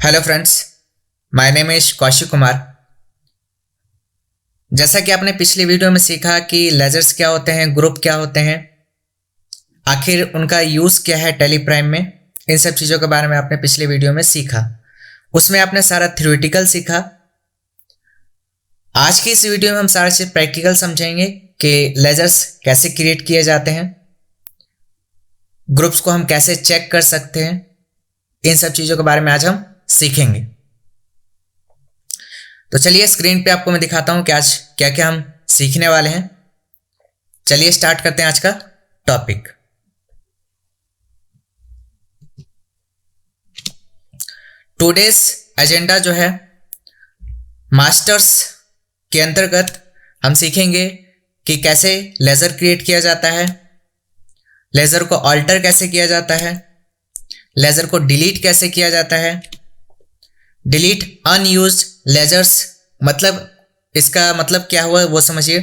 Hello friends, my name is Kaushik Kumar. जैसा कि आपने पिछली वीडियो में सीखा कि लेजर्स क्या होते हैं, ग्रुप क्या होते हैं, आखिर उनका यूज़ क्या है टेलीप्राइम में, इन सब चीज़ों के बारे में आपने पिछली वीडियो में सीखा। उसमें आपने सारा थ्योरेटिकल सीखा। आज की इस वीडियो में हम सारा चीज़ प्रैक्टिकल समझेंगे कि लेजर्स कैसे क्रिएट किए जाते हैं, ग्रुप्स को हम कैसे चेक कर सकते हैं, इन सब चीज़ों के बारे में आज हम सीखेंगे। तो चलिए स्क्रीन पे आपको मैं दिखाता हूं कि आज क्या क्या हम सीखने वाले हैं। चलिए स्टार्ट करते हैं आज का टॉपिक। टुडेस एजेंडा जो है मास्टर्स के अंतर्गत हम सीखेंगे कि कैसे लेजर क्रिएट किया जाता है, लेजर को ऑल्टर कैसे किया जाता है, लेजर को डिलीट कैसे किया जाता है, डिलीट अनयूज्ड लेजर्स, मतलब इसका मतलब क्या हुआ वो समझिए।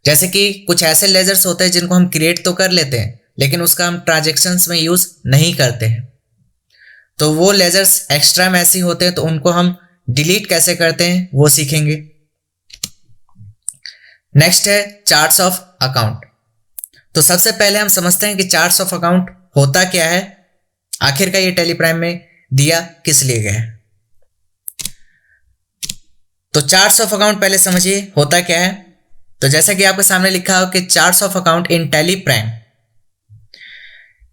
जैसे कि कुछ ऐसे लेजर्स होते हैं जिनको हम क्रिएट तो कर लेते हैं लेकिन उसका हम ट्रांजैक्शंस में यूज़ नहीं करते हैं, तो वो लेजर्स एक्स्ट्रा मैसी होते हैं, तो उनको हम डिलीट कैसे करते हैं वो सीखेंगे। नेक्स्ट है चार्ट्स ऑफ अकाउंट। तो सबसे पहले हम समझते हैं कि चार्ट्स ऑफ अकाउंट होता क्या है, आखिर का ये टेलीप्राइम में दिया किस लिए गया है। तो चार्ट्स ऑफ अकाउंट पहले समझिए होता क्या है। तो जैसा कि आपके सामने लिखा हो कि charts of account in TallyPrime,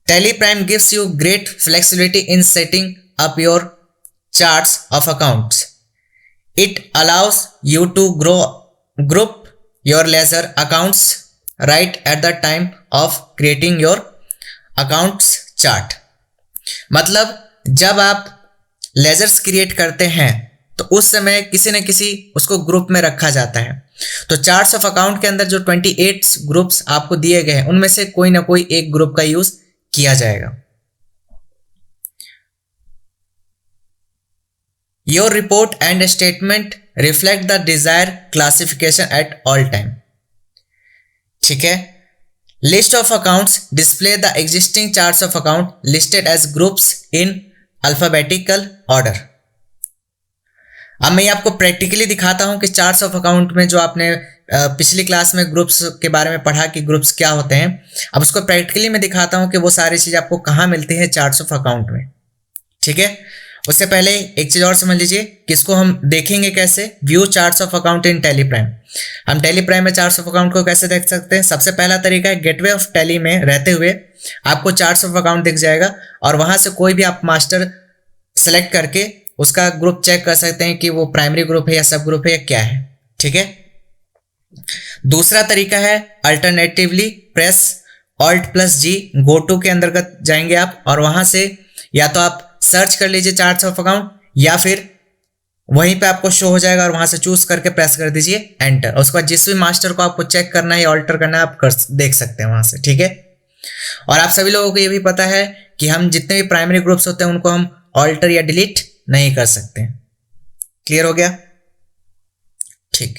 TallyPrime gives you great flexibility in setting up your charts of accounts. It allows you to group your ledger accounts right at the time of creating your accounts chart. मतलब जब आप ledgers create करते हैं तो उस समय किसी न किसी उसको ग्रुप में रखा जाता है। तो चार्ट्स ऑफ अकाउंट के अंदर जो 28 ग्रुप्स आपको दिए गए हैं उनमें से कोई ना कोई एक ग्रुप का यूज किया जाएगा। Your report and statement reflect the desire classification at all time. ठीक है। List of accounts display the existing charts of account listed age groups in alphabetical order. अब मैं आपको प्रैक्टिकली दिखाता हूं कि चार्ट्स ऑफ अकाउंट में जो आपने पिछली क्लास में ग्रुप्स के बारे में पढ़ा कि ग्रुप्स क्या होते हैं, अब उसको प्रैक्टिकली मैं दिखाता हूं कि वो सारी चीज़ आपको कहाँ मिलती है चार्ट्स ऑफ अकाउंट में। ठीक है। उससे पहले एक चीज़ और समझ लीजिए कि इसको हम देखेंगे कैसे। View charts of account in Teleprime. हम टेलीप्राइम में चार्ट्स ऑफ अकाउंट को कैसे देख सकते हैं। सबसे पहला तरीका है गेटवे ऑफ टेली में रहते हुए आपको चार्ट्स ऑफ अकाउंट दिख जाएगा और वहां से कोई भी आप मास्टर सेलेक्ट करके उसका ग्रुप चेक कर सकते हैं कि वो प्राइमरी ग्रुप है या सब ग्रुप है या क्या है। ठीक है। दूसरा तरीका है alternatively press alt plus G, go to के अंतर्गत जाएंगे आप और वहां से या तो आप सर्च कर लीजिए चार्ट्स ऑफ अकाउंट या फिर वहीं पे आपको शो हो जाएगा और वहां से चूज करके प्रेस कर दीजिए एंटर। उसके बाद जिस भी मास्टर को आपको चेक करना है ऑल्टर करना है आप देख सकते हैं वहां से। ठीक है। और आप सभी लोगों को ये भी पता है कि हम जितने भी प्राइमरी ग्रुप्स होते हैं उनको हम ऑल्टर या डिलीट नहीं कर सकते। क्लियर हो गया। ठीक।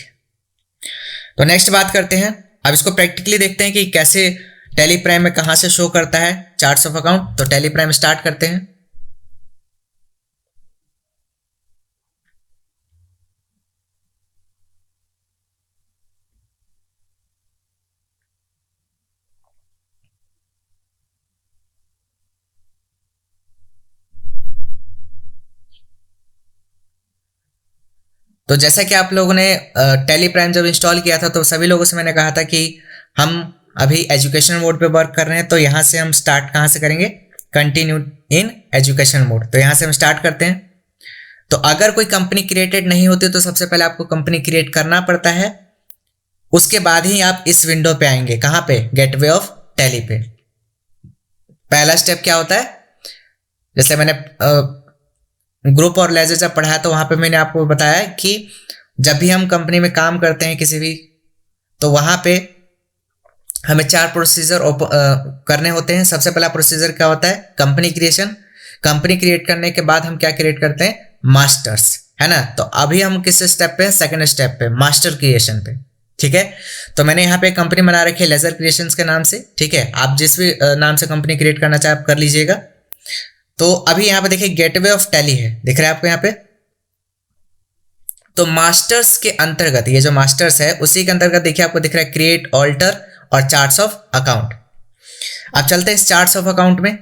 तो नेक्स्ट बात करते हैं। अब इसको प्रैक्टिकली देखते हैं कि कैसे टेलीप्राइम में कहां से शो करता है चार्ट्स ऑफ अकाउंट। तो टेलीप्राइम स्टार्ट करते हैं। तो जैसा कि आप लोगों ने टेलीप्राइम जब इंस्टॉल किया था तो सभी लोगों से मैंने कहा था कि हम अभी एजुकेशन मोड पे वर्क कर रहे हैं, तो यहाँ से हम स्टार्ट कहाँ से करेंगे, कंटिन्यू इन एजुकेशन मोड। तो यहाँ से हम स्टार्ट करते हैं। तो अगर कोई कंपनी क्रिएटेड नहीं होती तो सबसे पहले आपको कंपनी क्रिएट करना पड़ता है, उसके बाद ही आप इस विंडो पे आएंगे। कहाँ पे, गेटवे ऑफ टेली पे। पहला स्टेप क्या होता है, जैसे मैंने ग्रुप और लेजर जब पढ़ाया तो वहां पे मैंने आपको बताया कि जब भी हम कंपनी में काम करते हैं किसी भी, तो वहां पे हमें 4 प्रोसीजर करने होते हैं। सबसे पहला प्रोसीजर क्या होता है, कंपनी क्रिएशन। कंपनी क्रिएट करने के बाद हम क्या क्रिएट करते हैं, मास्टर्स, है ना। तो अभी हम किस स्टेप पे, सेकंड स्टेप पे, मास्टर क्रिएशन पे। ठीक है। तो मैंने यहाँ पे कंपनी बना रखी है लेजर क्रिएशंस के नाम से। ठीक है। आप जिस भी नाम से कंपनी क्रिएट करना चाहे आप कर लीजिएगा। तो अभी यहाँ पे देखिए गेटवे ऑफ टैली है, दिख रहा है आपको यहाँ पे। तो मास्टर्स के अंतर्गत, ये जो मास्टर्स है उसी के अंतर्गत देखिए आपको दिख रहा है क्रिएट, ऑल्टर और चार्ट्स ऑफ अकाउंट। अब चलते हैं इस चार्ट्स ऑफ अकाउंट में।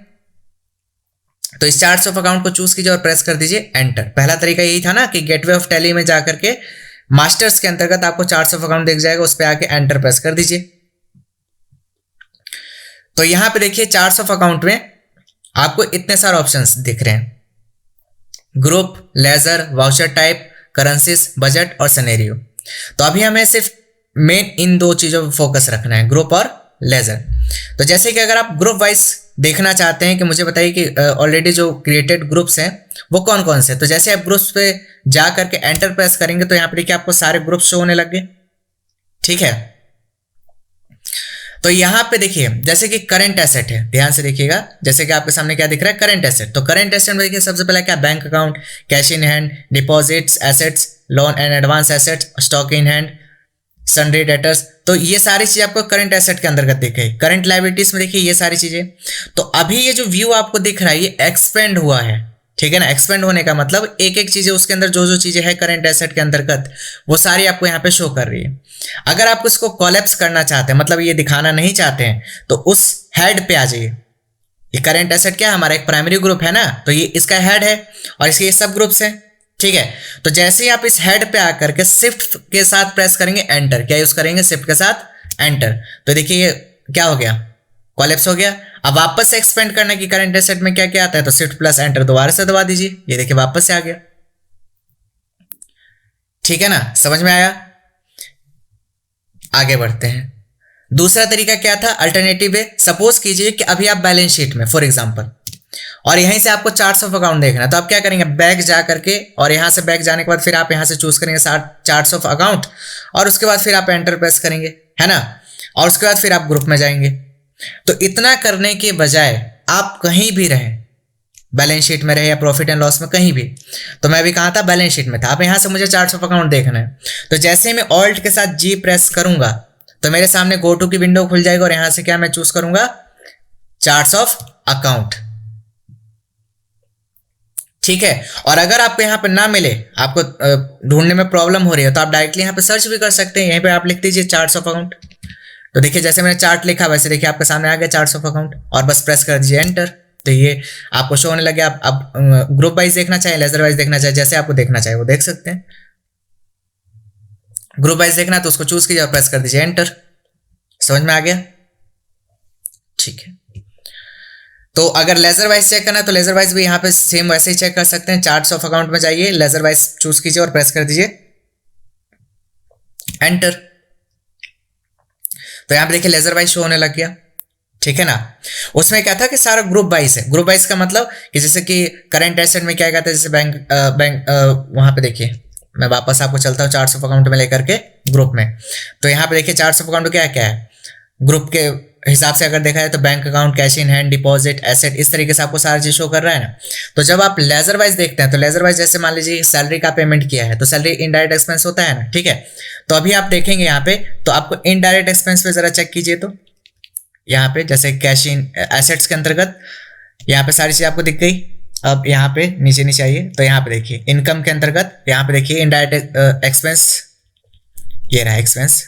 तो इस चार्ट्स ऑफ अकाउंट को चूज कीजिए और प्रेस कर दीजिए एंटर। पहला तरीका यही था ना कि गेटवे ऑफ टैली में जाकर के मास्टर्स के अंतर्गत आपको चार्ट्स ऑफ अकाउंट दिख जाएगा, उस पर आके एंटर प्रेस कर दीजिए। तो यहां पे देखिए चार्ट्स ऑफ अकाउंट में आपको इतने सारे ऑप्शंस दिख रहे हैं, group, ledger, voucher type, currencies, budget और सिनेरियो। तो अभी हमें सिर्फ मेन इन दो चीजों पर फोकस रखना है, ग्रुप और लेजर। तो जैसे कि अगर आप ग्रुप वाइज देखना चाहते हैं कि मुझे बताइए कि ऑलरेडी जो क्रिएटेड ग्रुप्स हैं वो कौन कौन से, तो जैसे आप ग्रुप्स पे जा करके एंटर प्रेस करेंगे तो यहाँ पे देखिए आपको सारे ग्रुप्स शो होने लग गए, ठीक है। तो यहाँ पे देखिए जैसे कि करंट एसेट है, ध्यान से देखिएगा, जैसे कि आपके सामने क्या दिख रहा है, करंट एसेट। तो करंट एसेट में देखिए सबसे पहले क्या, bank account, cash in hand, deposits, assets, loan and advance assets, stock in hand, sundry debtors. तो ये सारी चीजें आपको करंट एसेट के अंतर्गत दिख गई। करंट लायबिलिटीज में देखिए ये सारी चीजें। तो अभी ये जो व्यू आपको दिख रहा है ये एक्सपेंड हुआ है, ठीक है ना। एक्सपेंड होने का मतलब एक एक चीजें उसके अंदर जो जो चीजें है करंट एसेट के अंतर्गत वो सारी आपको यहाँ पे शो कर रही है। अगर आप इसको कोलैप्स करना चाहते हैं, मतलब ये दिखाना नहीं चाहते हैं, तो उस हेड पे आ जाइए। ये करंट एसेट क्या है, हमारा एक प्राइमरी ग्रुप है ना, तो ये इसका हेड है और इसके ये सब ग्रुप्स हैं, ठीक है। तो जैसे ही आप इस हेड पे आकर के शिफ्ट के साथ प्रेस करेंगे एंटर, क्या यूज करेंगे, शिफ्ट के साथ एंटर, तो देखिए ये क्या हो गया, कोलैप्स हो गया। अब वापस से एक्सपेंड करने की करंट एसेट में क्या क्या आता है, तो शिफ्ट प्लस एंटर दोबारा से दबा दीजिए, ये देखिए वापस से आ गया, ठीक है ना, समझ में आया। आगे बढ़ते हैं। दूसरा तरीका क्या था, अल्टरनेटिव है। सपोज कीजिए कि अभी आप बैलेंस शीट में फॉर एग्जांपल, और यहीं से आपको चार्ट्स ऑफ अकाउंट देखना है, तो आप क्या करेंगे, बैक जा करके, और यहां से बैक जाने के बाद फिर आप यहां से चूज करेंगे चार्ट्स ऑफ अकाउंट, और उसके बाद फिर आप एंटर प्रेस करेंगे, है ना, और उसके बाद फिर आप ग्रुप में जाएंगे। तो इतना करने के बजाय आप कहीं भी रहे, बैलेंस शीट में रहे या प्रॉफिट एंड लॉस में, कहीं भी, तो मैं भी कहा था बैलेंस शीट में था, अब यहां से मुझे चार्ट्स ऑफ अकाउंट देखना है, तो जैसे ही मैं ऑल्ट के साथ जी प्रेस करूंगा तो मेरे सामने गो टू की विंडो खुल जाएगी, और यहां से क्या मैं चूज करूंगा, चार्ट्स ऑफ अकाउंट, ठीक है। और अगर आपको यहाँ पे ना मिले, आपको ढूंढने में प्रॉब्लम हो रही है, तो आप डायरेक्टली यहाँ पे सर्च भी कर सकते हैं, यहीं पे आप लिख दीजिए चार्ट्स ऑफ अकाउंट। तो देखिए जैसे मैंने चार्ट लिखा वैसे देखिए आपके सामने आ गया चार्ट्स ऑफ अकाउंट, और बस प्रेस कर दीजिए एंटर, तो ये आपको शो होने लगे। आप ग्रुप वाइज देखना चाहे, लेजर वाइज देखना चाहे, जैसे आपको देखना चाहे वो देख सकते हैं। ग्रुप वाइज देखना तो उसको चूज कीजिए और प्रेस कर दीजिए एंटर। समझ में आ गया, ठीक है। तो अगर लेजर वाइज चेक करना है तो लेजर वाइज भी यहाँ पे सेम वैसे ही चेक कर सकते हैं। चार्ट्स ऑफ अकाउंट में जाइए, लेजर वाइज चूज कीजिए और प्रेस कर दीजिए एंटर। तो यहाँ पे देखिए लेजर वाइज शो होने लग गया, ठीक है ना। उसमें क्या था कि सारा ग्रुप वाइज है। ग्रुप वाइज का मतलब कि जैसे कि करंट एसेट में क्या कहता है, जैसे बैंक वहां पे देखिए, मैं वापस आपको चलता हूँ चार्ट्स ऑफ अकाउंट में लेकर के ग्रुप में। तो यहाँ पे देखिए चार्ट्स ऑफ अकाउंट क्या क्या है, ग्रुप के हिसाब से अगर देखा जाए तो bank account, cash in hand, deposit, asset, इस तरीके से आपको सारा चीज शो कर रहा है ना। तो जब आप लेजर वाइज देखते हैं तो लेजर वाइज जैसे मान लीजिए सैलरी का पेमेंट किया है तो सैलरी इनडायरेक्ट एक्सपेंस होता है ना, ठीक है। तो अभी आप देखेंगे यहाँ पे, तो आपको इनडायरेक्ट एक्सपेंस पे जरा चेक कीजिए, तो यहाँ पे जैसे कैश इन एसेट्स के अंतर्गत यहाँ पे सारी चीज आपको दिख गई। अब यहाँ पे नीचे नीचे आइए तो यहाँ पे देखिए इनकम के अंतर्गत यहाँ पे देखिए इनडायरेक्ट एक्सपेंस, ये रहा expense,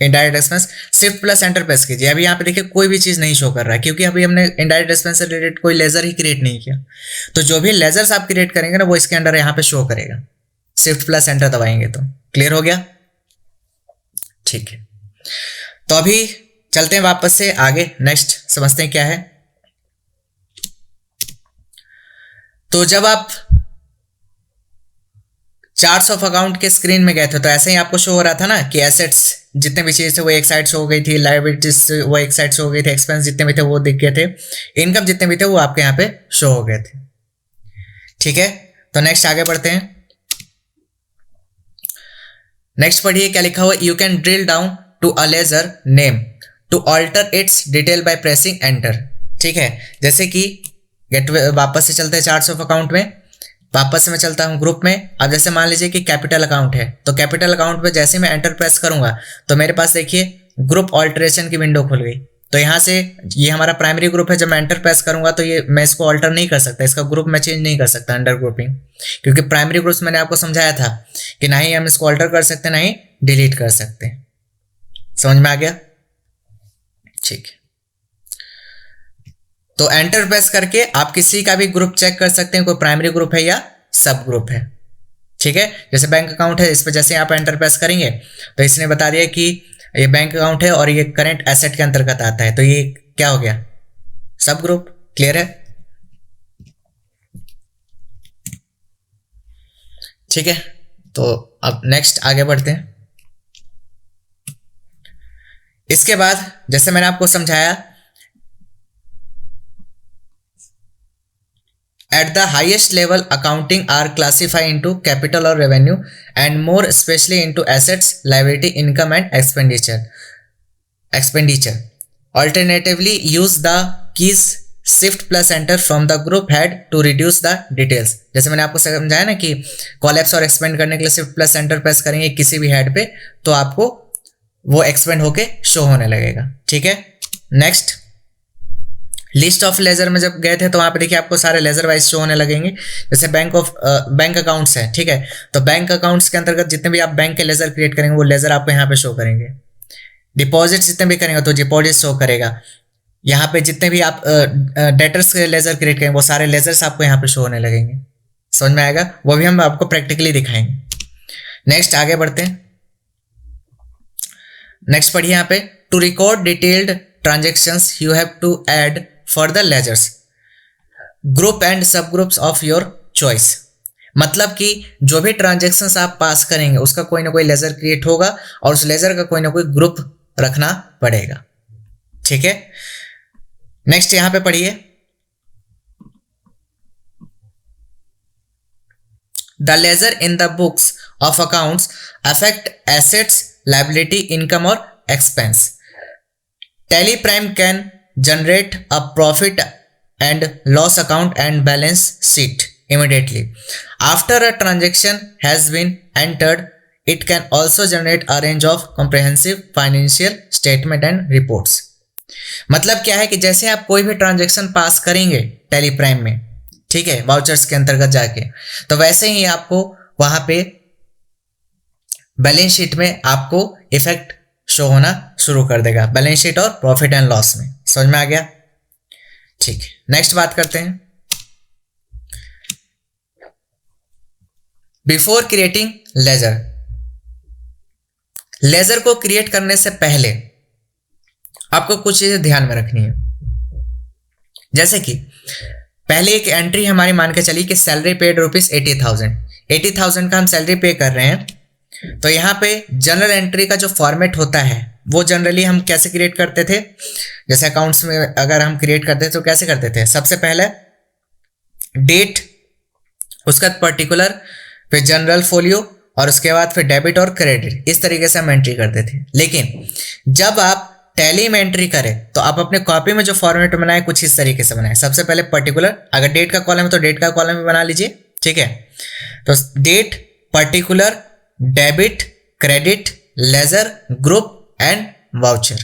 indirect expense, shift plus enter press कीजिए। अभी यहाँ पे देखिए कोई भी चीज नहीं शो कर रहा है, क्योंकि अभी हमने इनडायरेक्ट एक्सपेंस से रिलेटेड कोई लेजर ही क्रिएट नहीं किया। तो जो भी लेजर्स आप क्रिएट करेंगे ना वो इसके अंडर यहाँ पे शो करेगा, शिफ्ट प्लस एंटर दबाएंगे तो। क्लियर हो गया, ठीक है। तो अभी चलते हैं वापस से आगे, नेक्स्ट समझते हैं क्या है। तो जब आप चार्ट्स ऑफ अकाउंट के स्क्रीन में गए थे तो ऐसे ही आपको शो हो रहा था ना कि एसेट्स जितने भी चीज थे वो एक साइड शो हो गई थी, लायबिलिटीज वो एक साइड शो हो गई थी, एक्सपेंस जितने भी थे वो दिख गए थे, इनकम जितने भी थे वो आपके यहाँ पे शो हो गए थे, ठीक है। तो नेक्स्ट आगे बढ़ते हैं। नेक्स्ट पढ़िए क्या लिखा हुआ, you can drill down to a ledger name to alter its detail by pressing enter, ठीक है। जैसे कि गेट, वापस से चलते हैं चार्ट्स ऑफ अकाउंट में, वापस से मैं चलता हूं ग्रुप में। अब जैसे मान लीजिए कि कैपिटल अकाउंट है, तो कैपिटल अकाउंट पे जैसे मैं एंटर प्रेस करूंगा तो मेरे पास देखिए ग्रुप ऑल्टरेशन की विंडो खुल गई। तो यहाँ से ये हमारा प्राइमरी ग्रुप है, जब मैं एंटर प्रेस करूंगा तो ये मैं इसको ऑल्टर नहीं कर सकता, इसका ग्रुप मैं चेंज नहीं कर सकता अंडर ग्रुपिंग, क्योंकि प्राइमरी ग्रुप्स मैंने आपको समझाया था कि ना ही हम इसको ऑल्टर कर सकते ना ही डिलीट कर सकते। समझ में आ गया? ठीक है, तो एंटर प्रेस करके आप किसी का भी ग्रुप चेक कर सकते हैं, कोई प्राइमरी ग्रुप है या सब ग्रुप है। ठीक है, जैसे बैंक अकाउंट है, इस पर जैसे आप एंटर प्रेस करेंगे तो इसने बता दिया कि ये बैंक अकाउंट है और ये करंट एसेट के अंतर्गत आता है, तो ये क्या हो गया? सब ग्रुप। क्लियर है? ठीक है, तो अब नेक्स्ट आगे बढ़ते हैं। इसके बाद जैसे मैंने आपको समझाया, at the highest level accounting are classified into capital or revenue and more especially into assets, liability, income and expenditure. Alternatively, use the keys shift plus enter from the group head to reduce the details. जैसे मैंने आपको समझाया ना कि collapse और expand करने के लिए शिफ्ट प्लस एंटर प्रेस करेंगे किसी भी हेड पे तो आपको वो एक्सपेंड होके शो होने लगेगा। ठीक है, नेक्स्ट लिस्ट ऑफ लेजर में जब गए थे तो वहां पे देखिए आपको सारे लेजर वाइज शो होने लगेंगे। जैसे बैंक अकाउंट्स है, ठीक है, तो बैंक अकाउंट्स के अंतर्गत जितने भी आप बैंक के लेजर क्रिएट करेंगे वो लेजर आपको यहाँ पे शो करेंगे। डिपॉजिट जितने भी करेंगे तो डिपॉजिट शो करेगा। यहाँ पे जितने भी आप डेटर्स के लेजर क्रिएट करेंगे वो सारे लेजर्स आपको यहाँ पे शो होने लगेंगे। समझ में आएगा? वो भी हम आपको प्रैक्टिकली दिखाएंगे। नेक्स्ट आगे बढ़ते हैं। नेक्स्ट पढ़िए यहाँ पे, to record detailed transactions you have to add further ledgers group and sub groups of your choice. मतलब कि जो भी ट्रांजेक्शंस आप पास करेंगे उसका कोई ना कोई लेजर क्रिएट होगा और उस लेजर का कोई ना कोई ग्रुप रखना पड़ेगा। ठीक है, नेक्स्ट यहां पे पढ़िए, the ledger in the books of accounts affect assets, liability, income और expense. Tally Prime can generate a profit and loss account and balance sheet immediately after a transaction has been entered. It can also generate a range of comprehensive financial statement and reports. मतलब क्या है कि जैसे आप कोई भी transaction पास करेंगे tally prime में, ठीक है, वाउचर्स के अंतर्गत जाके, तो वैसे ही आपको वहां पे बैलेंस शीट में आपको इफेक्ट शो होना शुरू कर देगा, बैलेंस शीट और प्रॉफिट एंड लॉस में। समझ में आ गया? ठीक है, नेक्स्ट बात करते हैं। बिफोर क्रिएटिंग लेजर, लेजर को क्रिएट करने से पहले आपको कुछ चीजें ध्यान में रखनी है। जैसे कि पहले एक एंट्री हमारी मान के चली कि सैलरी पेड रुपीज 80,000 का हम सैलरी पे कर रहे हैं, तो यहाँ पे जनरल एंट्री का जो फॉर्मेट होता है वो जनरली हम कैसे क्रिएट करते थे? जैसे अकाउंट्स में अगर हम क्रिएट करते थे तो कैसे करते थे? सबसे पहले डेट, उसका पर्टिकुलर, फिर जनरल फोलियो और उसके बाद फिर डेबिट और क्रेडिट, इस तरीके से हम एंट्री करते थे। लेकिन जब आप टैली में एंट्री करें तो आप अपने कॉपी में जो फॉर्मेट बनाए कुछ इस तरीके से बनाए। सबसे पहले पर्टिकुलर, अगर डेट का कॉलम है तो डेट का कॉलम भी बना लीजिए। ठीक है, तो date, particular, debit, credit, ledger, group and voucher.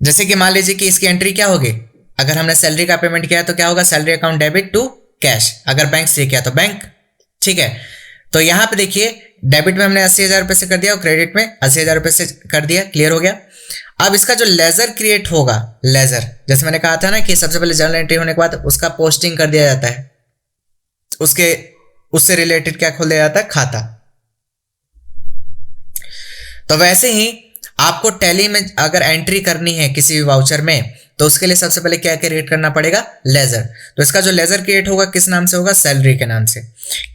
जैसे कि मान लीजिए कि इसकी एंट्री क्या होगी, अगर हमने सैलरी का पेमेंट किया तो क्या होगा? Salary account debit to cash, अगर बैंक से किया तो बैंक। ठीक है, तो यहां पे देखिए डेबिट में हमने 80,000 रुपए से कर दिया और क्रेडिट में 80,000 रुपए से कर दिया। क्लियर हो गया? अब इसका जो लेजर क्रिएट होगा, लेजर जैसे मैंने कहा था ना कि सबसे पहले जनरल एंट्री होने के बाद उसका पोस्टिंग कर दिया जाता है, उससे रिलेटेड क्या खोल दिया जाता है? खाता। तो वैसे ही आपको टैली में अगर एंट्री करनी है किसी भी वाउचर में तो उसके लिए सबसे पहले क्या क्रिएट करना पड़ेगा? लेजर। तो इसका जो लेजर क्रिएट होगा किस नाम से होगा? सैलरी के नाम से।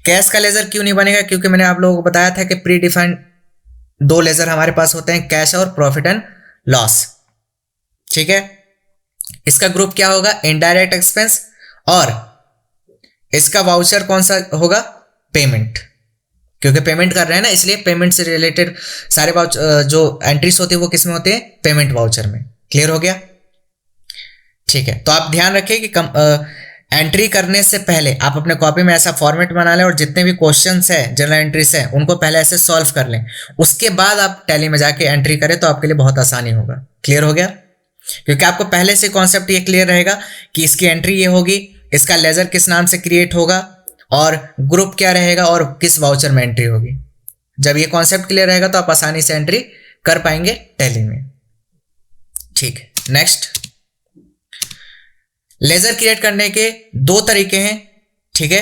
कैश का लेजर क्यों नहीं बनेगा? क्योंकि मैंने आप लोगों को बताया था कि प्री डिफाइंड दो लेजर हमारे पास होते हैं, कैश और प्रॉफिट एंड लॉस। ठीक है, इसका ग्रुप क्या होगा? Indirect expense. और इसका वाउचर कौन सा होगा? पेमेंट, क्योंकि पेमेंट कर रहे हैं ना, इसलिए पेमेंट से रिलेटेड सारे जो एंट्रीज होती है वो किस में होते हैं? पेमेंट वाउचर में। क्लियर हो गया? ठीक है, तो आप ध्यान रखिए कि एंट्री करने से पहले आप अपने कॉपी में ऐसा फॉर्मेट बना लें और जितने भी क्वेश्चंस है जनरल एंट्रीज है उनको पहले ऐसे सॉल्व कर लें, उसके बाद आप टैली में जाके एंट्री करें तो आपके लिए बहुत आसानी होगा। क्लियर हो गया? क्योंकि आपको पहले से कॉन्सेप्ट ये क्लियर रहेगा कि इसकी एंट्री ये होगी, इसका लेजर किस नाम से क्रिएट होगा और ग्रुप क्या रहेगा और किस वाउचर में एंट्री होगी। जब ये कॉन्सेप्ट क्लियर रहेगा तो आप आसानी से एंट्री कर पाएंगे टैली में। ठीक है, नेक्स्ट, लेजर क्रिएट करने के दो तरीके हैं। ठीक है,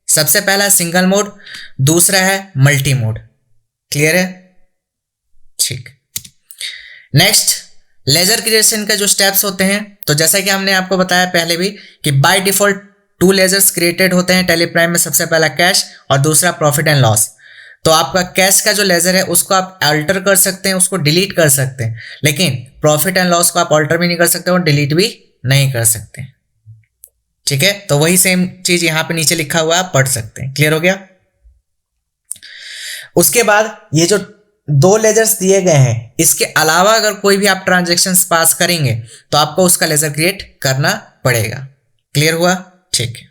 सबसे पहला है सिंगल मोड, दूसरा है मल्टी मोड। क्लियर है? ठीक। नेक्स्ट, लेजर क्रिएशन का जो स्टेप्स होते हैं, तो जैसा कि हमने आपको बताया पहले भी कि बाय डिफॉल्ट 2 लेजर्स क्रिएटेड होते हैं टैली प्राइम में। सबसे पहला कैश और दूसरा प्रॉफिट एंड लॉस। तो आपका कैश का जो लेजर है उसको आप अल्टर कर सकते हैं, उसको डिलीट कर सकते हैं, लेकिन प्रॉफिट एंड लॉस को आप अल्टर भी नहीं कर सकते और डिलीट भी नहीं कर सकते। ठीक है, तो वही सेम चीज यहां पे नीचे लिखा हुआ है, आप पढ़ सकते हैं। क्लियर हो गया? उसके बाद ये जो 2 लेजर्स दिए गए हैं, इसके अलावा अगर कोई भी आप ट्रांजैक्शंस पास करेंगे तो आपको उसका लेजर क्रिएट करना पड़ेगा। क्लियर हुआ? ठीक है।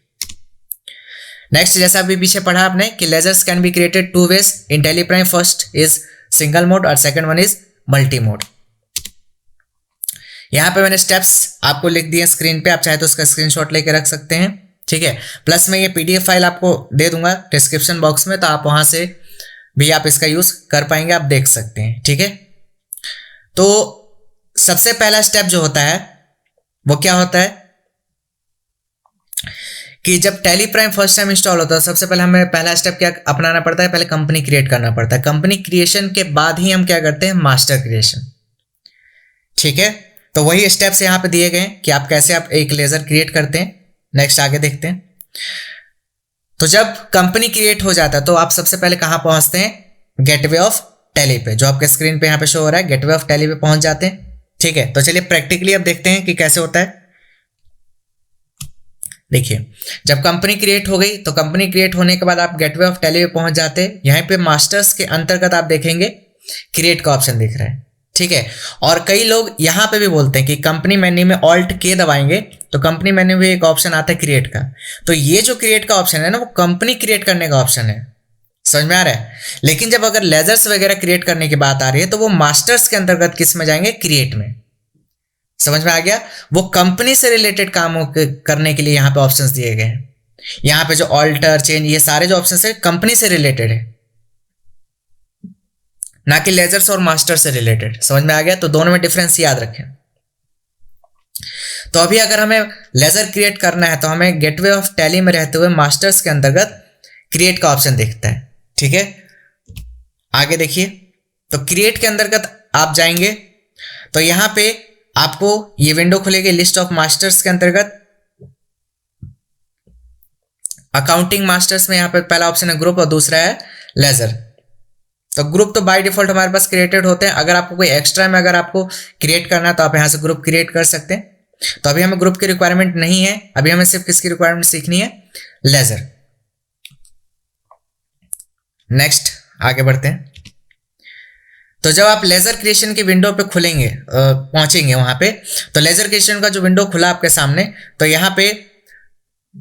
नेक्स्ट, जैसा अभी पीछे पढ़ा आपने कि ledgers can be created 2 ways in Tally Prime. First is single mode और second one is multi mode. यहां पे मैंने स्टेप्स आपको लिख दिए स्क्रीन पे, आप चाहे तो उसका स्क्रीनशॉट लेके रख सकते हैं। ठीक है, प्लस मैं ये पीडीएफ फाइल आपको दे दूंगा डिस्क्रिप्शन बॉक्स में, तो आप वहां से भी आप इसका यूज कर पाएंगे, आप देख सकते हैं। ठीक है, तो सबसे पहला स्टेप जो होता है वो क्या होता है कि जब tally Prime first time install होता है, सबसे पहले हमें पहला स्टेप क्या अपनाना पड़ता है, पहले कंपनी क्रिएट करना पड़ता है। कंपनी क्रिएशन के बाद ही हम क्या करते हैं, मास्टर क्रिएशन। ठीक है, तो वही स्टेप्स यहां पे दिए गए हैं कि आप कैसे आप एक लेजर क्रिएट करते हैं। नेक्स्ट आगे देखते हैं। तो जब कंपनी क्रिएट हो जाता है तो आप सबसे पहले कहां पहुंचते हैं, गेटवे ऑफ टैली पे, जो आपके स्क्रीन पे यहां पे शो हो रहा है, गेटवे ऑफ टैली पे पहुंच जाते हैं। ठीक है, तो चलिए प्रैक्टिकली अब देखते हैं कि कैसे होता है। देखिए, जब कंपनी क्रिएट हो गई तो कंपनी क्रिएट होने के बाद आप गेटवे ऑफ टैली पे पहुंच जाते हैं। यहीं पे मास्टर्स के अंतर्गत आप देखेंगे क्रिएट का ऑप्शन दिख रहा है। ठीक है, और कई लोग यहां पे भी बोलते हैं कि कंपनी मेन्यू में ऑल्ट के दबाएंगे तो कंपनी मेन्यू में एक ऑप्शन आता है क्रिएट का। तो ये जो क्रिएट का ऑप्शन है ना, वो कंपनी क्रिएट करने का ऑप्शन है। समझ में आ रहा है? लेकिन जब अगर लेजर्स वगैरह क्रिएट करने की बात आ रही है तो वो मास्टर्स के अंतर्गत किस में जाएंगे, क्रिएट में। समझ में आ गया? वो कंपनी से रिलेटेड कामों करने के लिए यहाँ पे ऑप्शंस दिए गए हैं। यहाँ पे जो ऑल्टर, चेंज, ये सारे जो ऑप्शंस है कंपनी से रिलेटेड है, ना कि लेजर्स और मास्टर से रिलेटेड। समझ में आ गया? तो दोनों में डिफरेंस याद रखें। तो अभी अगर हमें लेजर क्रिएट करना है तो हमें गेटवे ऑफ टैली में रहते हुए मास्टर्स के अंतर्गत क्रिएट का ऑप्शन दिखता है। ठीक है, आगे देखिए। तो क्रिएट के अंतर्गत आप जाएंगे तो यहां पे आपको ये विंडो खुलेगी लिस्ट ऑफ मास्टर्स के अंतर्गत। अकाउंटिंग मास्टर्स में यहां पे पहला ऑप्शन है ग्रुप और दूसरा है लेजर। तो ग्रुप तो बाय डिफॉल्ट हमारे पास क्रिएटेड होते हैं। अगर आपको कोई एक्स्ट्रा में अगर आपको क्रिएट करना है तो आप यहां से ग्रुप क्रिएट कर सकते हैं। तो अभी हमें ग्रुप की रिक्वायरमेंट नहीं है, अभी हमें सिर्फ किसकी रिक्वायरमेंट सीखनी है, लेजर। नेक्स्ट आगे बढ़ते हैं। तो जब आप लेजर क्रिएशन की विंडो पे खुलेंगे, पहुंचेंगे वहां पे, तो लेजर क्रिएशन का जो विंडो खुला आपके सामने, तो यहां पे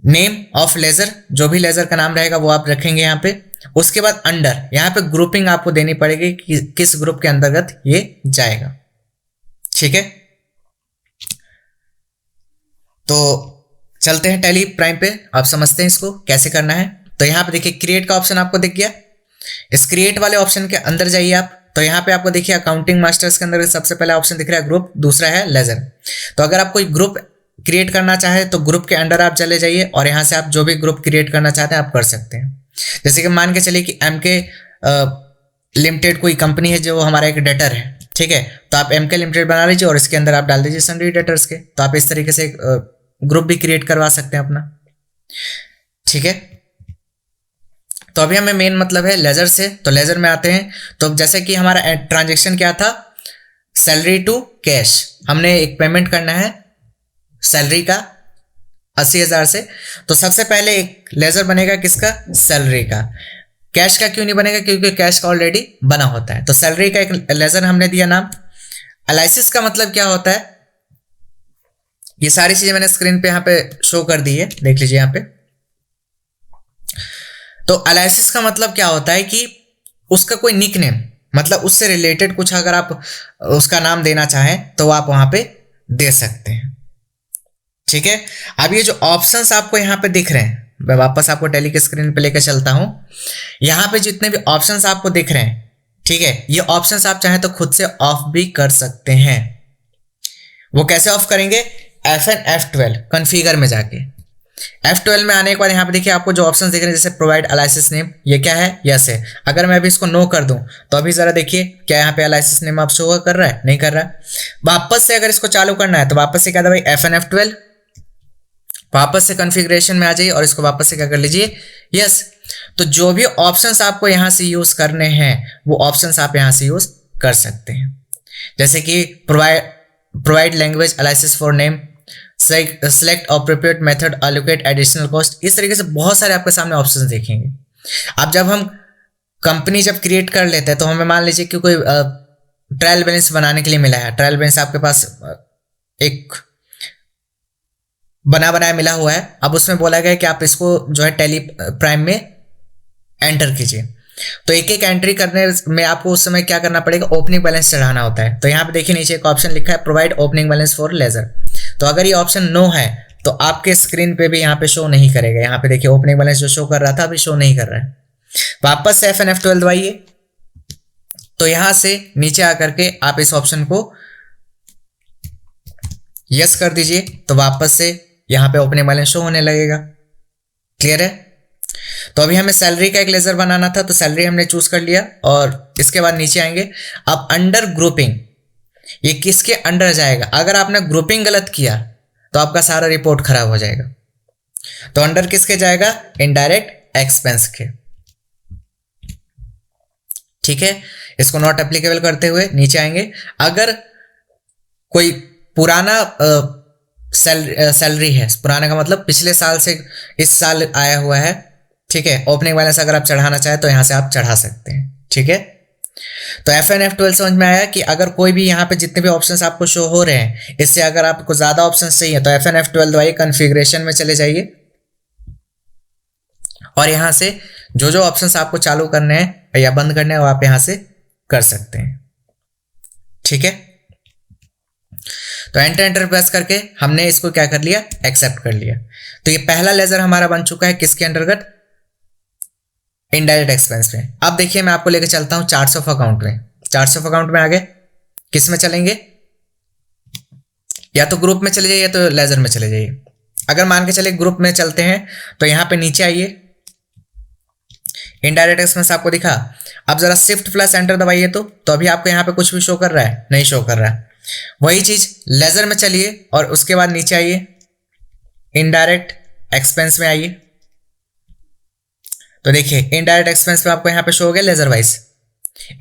नेम ऑफ लेजर, जो भी लेजर का नाम रहेगा वो आप रखेंगे यहां पे। उसके बाद अंडर यहां पे ग्रुपिंग आपको देनी पड़ेगी कि किस ग्रुप के अंतर्गत ये जाएगा। ठीक है, तो चलते हैं टैली प्राइम पे, आप समझते हैं इसको कैसे करना है। तो यहां पे देखिए क्रिएट का ऑप्शन आपको दिख गया। इस क्रिएट वाले ऑप्शन के अंदर जाइए आप, तो यहाँ पे आपको देखिए अकाउंटिंग मास्टर्स के अंदर सबसे पहला ऑप्शन दिख रहा है ग्रुप, दूसरा है लेजर। तो अगर आप कोई ग्रुप क्रिएट करना चाहे तो ग्रुप के अंडर आप चले जाइए और यहाँ से आप जो भी ग्रुप क्रिएट करना चाहते हैं आप कर सकते हैं। जैसे कि मान के चलिए कि एमके लिमिटेड कोई कंपनी है जो हमारा एक डेटर है। ठीक है, तो आप एमके लिमिटेड बना लीजिए और इसके अंदर आप डाल दीजिए सन्ड्री डेटर्स के। तो आप इस तरीके से ग्रुप भी क्रिएट करवा सकते हैं अपना। ठीक है, तो अभी हमें मेन मतलब है लेजर से, तो लेजर में आते हैं। तो जैसे कि हमारा ट्रांजैक्शन क्या था, सैलरी टू कैश, हमने एक पेमेंट करना है सैलरी का 80,000 से। तो सबसे पहले एक लेजर बनेगा किसका, सैलरी का। कैश का क्यों नहीं बनेगा, क्योंकि कैश का ऑलरेडी बना होता है। तो सैलरी का एक लेजर हमने दिया नाम। एनालिसिस का मतलब क्या होता है, ये सारी चीजें मैंने स्क्रीन पे यहाँ पे शो कर दी है, देख लीजिए यहाँ पे। तो अलाइसिस का मतलब क्या होता है कि उसका कोई निक नेम, मतलब उससे रिलेटेड कुछ अगर आप उसका नाम देना चाहें तो आप वहां पे दे सकते हैं। ठीक है, अब ये जो ऑप्शंस आपको यहाँ पे दिख रहे हैं, मैं वापस आपको टैली के स्क्रीन पे लेकर चलता हूं। यहाँ पे जितने भी ऑप्शंस आपको दिख रहे हैं, ठीक है, ये ऑप्शंस आप चाहें तो खुद से ऑफ भी कर सकते हैं। वो कैसे ऑफ करेंगे? F10 F12 कॉन्फ़िगर में जाके F12 में आने के बाद यहाँ पे देखिए आपको जो ऑप्शंस दिख रहे हैं, जैसे प्रोवाइड अलाइसिस नेम, ये क्या है? यस है। अगर मैं अभी इसको नो कर दूं तो अभी जरा देखिए क्या यहाँ पे अलाइसिस नेम आप शो कर रहा है? नहीं कर रहा है। वापस से अगर इसको चालू करना है तो वापस से क्या था भाई? F10 F12, वापस से कॉन्फ़िगरेशन में आ जाइए और इसको वापस से क्या कर लीजिए? यस। तो जो भी ऑप्शंस आपको यहाँ से यूज करने हैं वो ऑप्शंस आप यहाँ से यूज कर सकते हैं, जैसे कि provide language aliases for name, select appropriate method, allocate additional cost. इस तरीके से बहुत सारे आपके सामने ऑप्शंस देखेंगे। अब जब हम कंपनी जब क्रिएट कर लेते हैं तो हमें मान लीजिए कि कोई ट्रायल बैलेंस बनाने के लिए मिला है, ट्रायल बैलेंस आपके पास एक बना बनाया मिला हुआ है। अब उसमें बोला गया है कि आप इसको जो है टैली प्राइम में एंटर कीजिए। तो एक एक एंट्री करने में आपको उस समय क्या करना पड़ेगा? ओपनिंग बैलेंस चढ़ाना होता है। तो यहाँ पे देखिए नीचे एक ऑप्शन लिखा है provide opening balance for ledger. तो अगर ये ऑप्शन नो है तो आपके स्क्रीन पे भी यहाँ पे शो नहीं करेगा। यहाँ पे देखिए ओपनिंग बैलेंस जो शो कर रहा था अभी शो नहीं कर रहा है। वापस से F10 F12 दबाइए, तो यहाँ से नीचे आकर के आप इस ऑप्शन को यस कर दीजिए, तो वापस से यहाँ पे ओपनिंग बैलेंस शो होने लगेगा। क्लियर है? तो अभी हमें सैलरी का एक लेजर बनाना था, तो सैलरी हमने चूज कर लिया और इसके बाद नीचे आएंगे। अब अंडर ग्रुपिंग, ये किसके अंडर जाएगा? अगर आपने ग्रुपिंग गलत किया तो आपका सारा रिपोर्ट खराब हो जाएगा। तो अंडर किसके जाएगा? इनडायरेक्ट एक्सपेंस के। ठीक है, इसको नॉट एप्लीकेबल करते हुए नीचे आएंगे। अगर कोई पुराना सैलरी है, पुराना का मतलब पिछले साल से इस साल आया हुआ है, ठीक है, ओपनिंग बैलेंस अगर आप चढ़ाना चाहें तो यहां से आप चढ़ा सकते हैं। ठीक है, तो F10 F12 समझ में आया कि अगर कोई भी यहाँ पे जितने भी ऑप्शंस आपको शो हो रहे हैं, इससे अगर आपको ज्यादा ऑप्शंस चाहिए तो F10 F12 दबाइए, कॉन्फ़िगरेशन में चले जाइए और यहां से जो जो ऑप्शंस आपको चालू करने हैं या बंद करने हैं वो आप यहां से कर सकते हैं। ठीक है, तो एंटर प्रेस करके हमने इसको क्या कर लिया? एक्सेप्ट कर लिया। तो ये पहला लेजर हमारा बन चुका है किसके अंतर्गत? इनडायरेक्ट एक्सपेंस में। अब देखिए मैं आपको लेकर चलता हूं चार्ट्स ऑफ अकाउंट में। चार्ट्स ऑफ अकाउंट में आगे किस में चलेंगे? या तो ग्रुप में चले जाइए या तो लेजर में चले जाइए। अगर मान के चले ग्रुप में चलते हैं तो यहां पे नीचे आइए, इनडायरेक्ट एक्सपेंस आपको दिखा। अब जरा शिफ्ट प्लस एंटर दबाइए तो अभी आपको यहां पे कुछ भी शो कर रहा है? नहीं शो कर रहा है। वही चीज लेजर में चलिए और उसके बाद नीचे आइए, इनडायरेक्ट एक्सपेंस में आइए। तो देखिए इनडायरेक्ट एक्सपेंस में आपको यहाँ पे शो हो गया लेजर वाइज।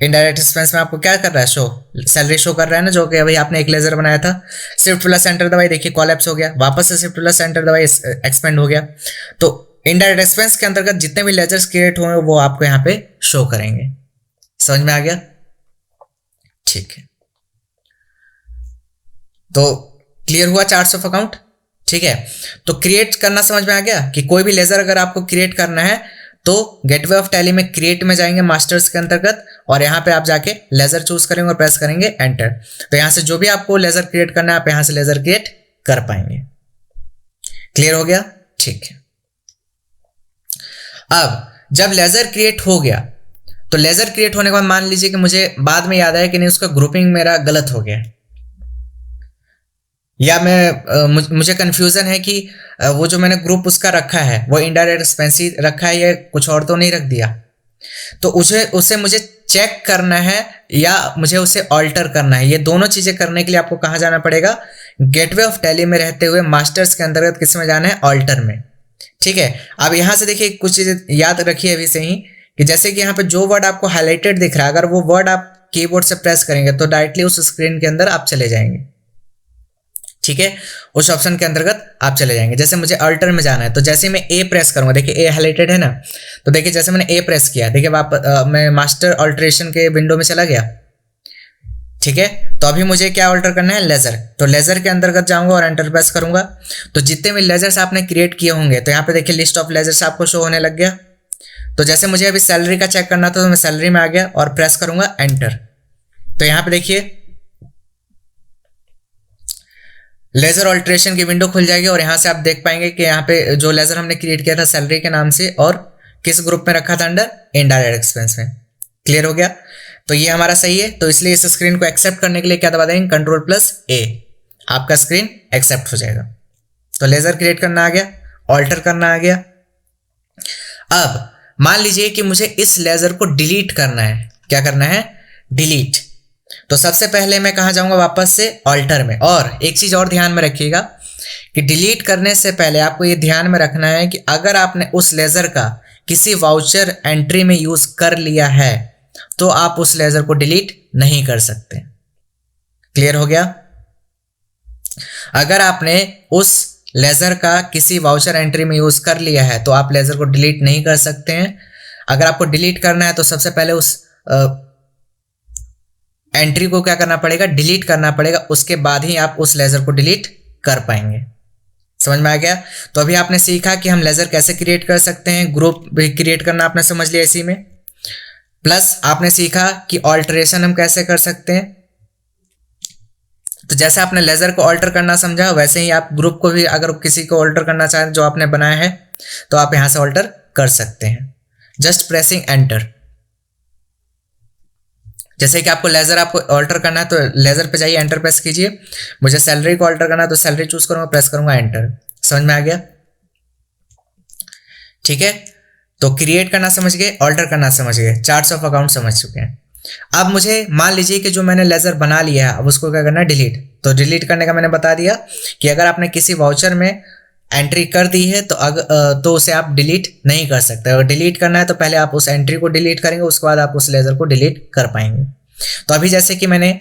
इनडायरेक्ट एक्सपेंस में आपको क्या कर रहा है? शो सैलरी शो कर रहा है ना, जो कि अभी आपने एक लेजर बनाया था। शिफ्ट प्लस एंटर दबाई, देखिए कॉलैप्स हो गया। वापस से शिफ्ट प्लस एंटर दबाई, एक्सपेंड हो गया। तो इनडायरेक्ट एक्सपेंस के अंतर्गत जितने भी लेजर्स क्रिएट हुए वो आपको यहाँ पे शो करेंगे। समझ में आ गया? ठीक है, तो क्लियर हुआ चार्ट्स ऑफ अकाउंट। ठीक है, तो क्रिएट करना समझ में आ गया कि कोई भी लेजर अगर आपको क्रिएट करना है तो गेटवे ऑफ टैली में क्रिएट में जाएंगे मास्टर्स के अंतर्गत और यहाँ पे आप जाके लेजर चूज करेंगे और प्रेस करेंगे एंटर। तो यहाँ से जो भी आपको लेजर क्रिएट करना है आप यहाँ से लेजर क्रिएट कर पाएंगे। क्लियर हो गया? ठीक है, अब जब लेजर क्रिएट हो गया तो लेजर क्रिएट होने के बाद मान लीजिए कि मुझे बाद में याद आया कि नहीं उसका ग्रुपिंग मेरा गलत हो गया, या मुझे कंफ्यूजन है कि वो जो मैंने ग्रुप उसका रखा है वो इनडायरेक्ट एक्सपेंस ही रखा है या कुछ और तो नहीं रख दिया। तो उसे मुझे चेक करना है या मुझे उसे ऑल्टर करना है। ये दोनों चीजें करने के लिए आपको कहाँ जाना पड़ेगा? गेटवे ऑफ टैली में रहते हुए मास्टर्स के अंतर्गत किस में जाना है? ऑल्टर में। ठीक है, अब यहाँ से देखिए कुछ चीजें याद रखिए अभी से ही कि जैसे कि यहाँ पे जो वर्ड आपको हाईलाइटेड दिख रहा है, अगर वो वर्ड आप कीबोर्ड से प्रेस करेंगे तो डायरेक्टली उस स्क्रीन के अंदर आप चले जाएंगे। ठीक है, उस ऑप्शन के अंतर्गत आप चले जाएंगे। जैसे मुझे अल्टर में जाना है तो जैसे मैं ए प्रेस करूंगा, देखिए ए हाईलाइटेड है ना, तो देखिए जैसे मैंने ए प्रेस किया, देखिए मैं मास्टर अल्टरेशन के विंडो में चला गया। ठीक है, तो अभी मुझे क्या ऑल्टर करना है, लेजर। तो लेजर के अंतर्गत जाऊंगा और एंटर प्रेस करूंगा। तो जितने भी लेजर्स आपने क्रिएट किए होंगे, तो यहाँ पे देखिए लिस्ट ऑफ लेजर्स आपको शो होने लग गया। तो जैसे मुझे अभी सैलरी का चेक करना था, तो मैं सैलरी में आ गया और प्रेस करूंगा एंटर। तो यहाँ पे देखिए लेजर ऑल्ट्रेशन की विंडो खुल जाएगी और यहाँ से आप देख पाएंगे कि यहाँ पे जो लेजर हमने क्रिएट किया था सैलरी के नाम से, और किस ग्रुप में रखा था, अंडर इनडायरेक्ट एक्सपेंस में। क्लियर हो गया, तो ये हमारा सही है। तो इसलिए इस स्क्रीन को एक्सेप्ट करने के लिए क्या दबा देंगे, Ctrl+A, आपका स्क्रीन एक्सेप्ट हो जाएगा। तो लेजर क्रिएट करना आ गया, ऑल्टर करना आ गया। अब मान लीजिए कि मुझे इस लेजर को डिलीट करना है। क्या करना है, डिलीट। तो सबसे पहले मैं कहाँ जाऊंगा, वापस से ऑल्टर में। और एक चीज और ध्यान में रखिएगा कि डिलीट करने से पहले आपको ये ध्यान में रखना है कि अगर आपने उस लेजर का किसी वाउचर एंट्री में यूज कर लिया है, तो आप उस लेजर को डिलीट नहीं कर सकते। क्लियर हो गया। अगर आपने उस लेजर का किसी वाउचर एंट्री में यूज कर लिया है, तो आप लेजर को डिलीट नहीं कर सकते हैं। अगर आपको डिलीट करना है, तो सबसे पहले उस एंट्री को क्या करना पड़ेगा, डिलीट करना पड़ेगा। उसके बाद ही आप उस लेजर को डिलीट कर पाएंगे। समझ में आ गया। तो अभी आपने सीखा कि हम लेजर कैसे क्रिएट कर सकते हैं, ग्रुप भी क्रिएट करना आपने समझ लिया इसी में, प्लस आपने सीखा कि ऑल्टरेशन हम कैसे कर सकते हैं। तो जैसे आपने लेजर को ऑल्टर करना समझा, वैसे ही आप ग्रुप को भी अगर किसी को ऑल्टर करना चाहें जो आपने बनाया है, तो आप यहां से ऑल्टर कर सकते हैं, जस्ट प्रेसिंग एंटर। जैसे कि आपको लेजर आपको ऑल्टर करना है, तो लेजर पे जाइए, एंटर प्रेस कीजिए। मुझे सैलरी को ऑल्टर करना है, तो सैलरी चूज करूंगा, प्रेस करूंगा एंटर। समझ में आ गया, ठीक है। तो क्रिएट करना समझ गए, ऑल्टर करना समझ गए, चार्ट्स ऑफ अकाउंट समझ चुके हैं। अब मुझे मान लीजिए कि जो मैंने लेजर बना लिया है, अब उसको क्या करना है, डिलीट। तो डिलीट करने का मैंने बता दिया कि अगर आपने किसी वाउचर में एंट्री कर दी है, तो उसे आप डिलीट नहीं कर सकते। अगर डिलीट करना है, तो पहले आप उस एंट्री को डिलीट करेंगे, उसके बाद आप उस लेजर को डिलीट कर पाएंगे। तो अभी जैसे कि मैंने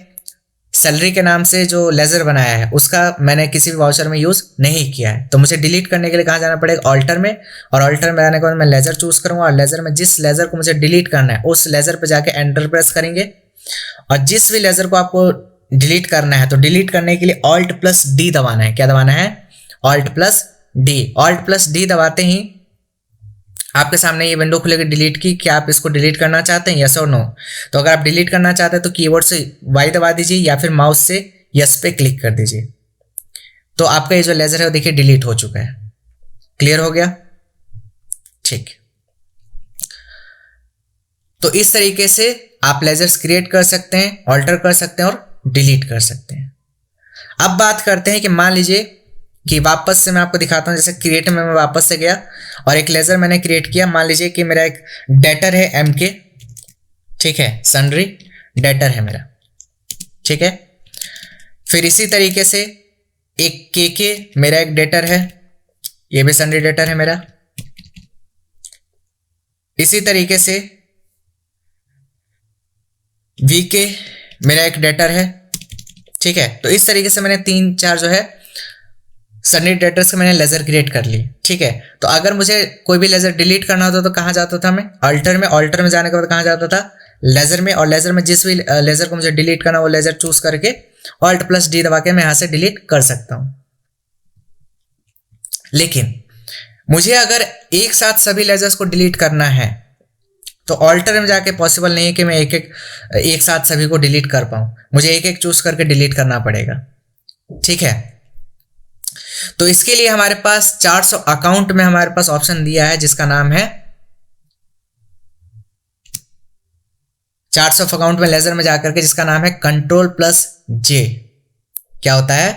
सैलरी के नाम से जो लेजर बनाया है, उसका मैंने किसी भी वाउचर में यूज नहीं किया है, तो मुझे डिलीट करने के लिए कहाँ जाना पड़ेगा, ऑल्टर में। और ऑल्टर में आने के बाद मैं लेजर चूज करूंगा, और लेजर में जिस लेजर को मुझे डिलीट करना है, उस लेजर पे जाके एंटर प्रेस करेंगे। और जिस भी लेजर को आपको डिलीट करना है, तो डिलीट करने के लिए Alt+D दबाना है। क्या दबाना है, Alt+D। Alt+D दबाते ही आपके सामने ये विंडो खुलेगी डिलीट की, कि आप इसको डिलीट करना चाहते हैं, यस और नो। तो अगर आप डिलीट करना चाहते हैं, तो कीबोर्ड से Y दबा दीजिए, या फिर माउस से यस पे क्लिक कर दीजिए। तो आपका ये जो लेजर है वो देखिए डिलीट हो चुका है। क्लियर हो गया, ठीक। तो इस तरीके से आप लेजर्स क्रिएट कर सकते हैं, ऑल्टर कर सकते हैं और डिलीट कर सकते हैं। अब बात करते हैं कि मान लीजिए कि वापस से मैं आपको दिखाता हूं। जैसे क्रिएट में मैं वापस से गया और एक लेजर मैंने क्रिएट किया। मान लीजिए कि मेरा एक डेटर है MK, ठीक है, सन्ड्री डेटर है मेरा, ठीक है। फिर इसी तरीके से एक KK मेरा एक डेटर है, ये भी सन्ड्री डेटर है मेरा। इसी तरीके से VK मेरा एक डेटर है, ठीक है। तो इस तरीके से मैंने 3-4 जो है सन्नी डेटर से मैंने लेजर क्रिएट कर ली, ठीक है। तो अगर मुझे कोई भी लेजर डिलीट करना होता तो कहाँ जाता था मैं, ऑल्टर में। ऑल्टर में जाने के बाद कहाँ जाता था, लेजर में। और लेजर में जिस भी लेजर को मुझे डिलीट करना, वो लेजर चूज करके Alt+D दबा के मैं यहाँ से डिलीट कर सकता हूँ। लेकिन मुझे अगर एक साथ सभी लेजर्स को डिलीट करना है, तो ऑल्टर में जाके पॉसिबल नहीं है कि मैं एक साथ सभी को डिलीट कर पाऊँ। मुझे एक एक चूज करके डिलीट करना पड़ेगा, ठीक है। तो इसके लिए हमारे पास चार्ट्स ऑफ अकाउंट में हमारे पास ऑप्शन दिया है, जिसका नाम है चार्ट्स ऑफ अकाउंट में लेजर में जाकर के, जिसका नाम है Ctrl+J। क्या होता है,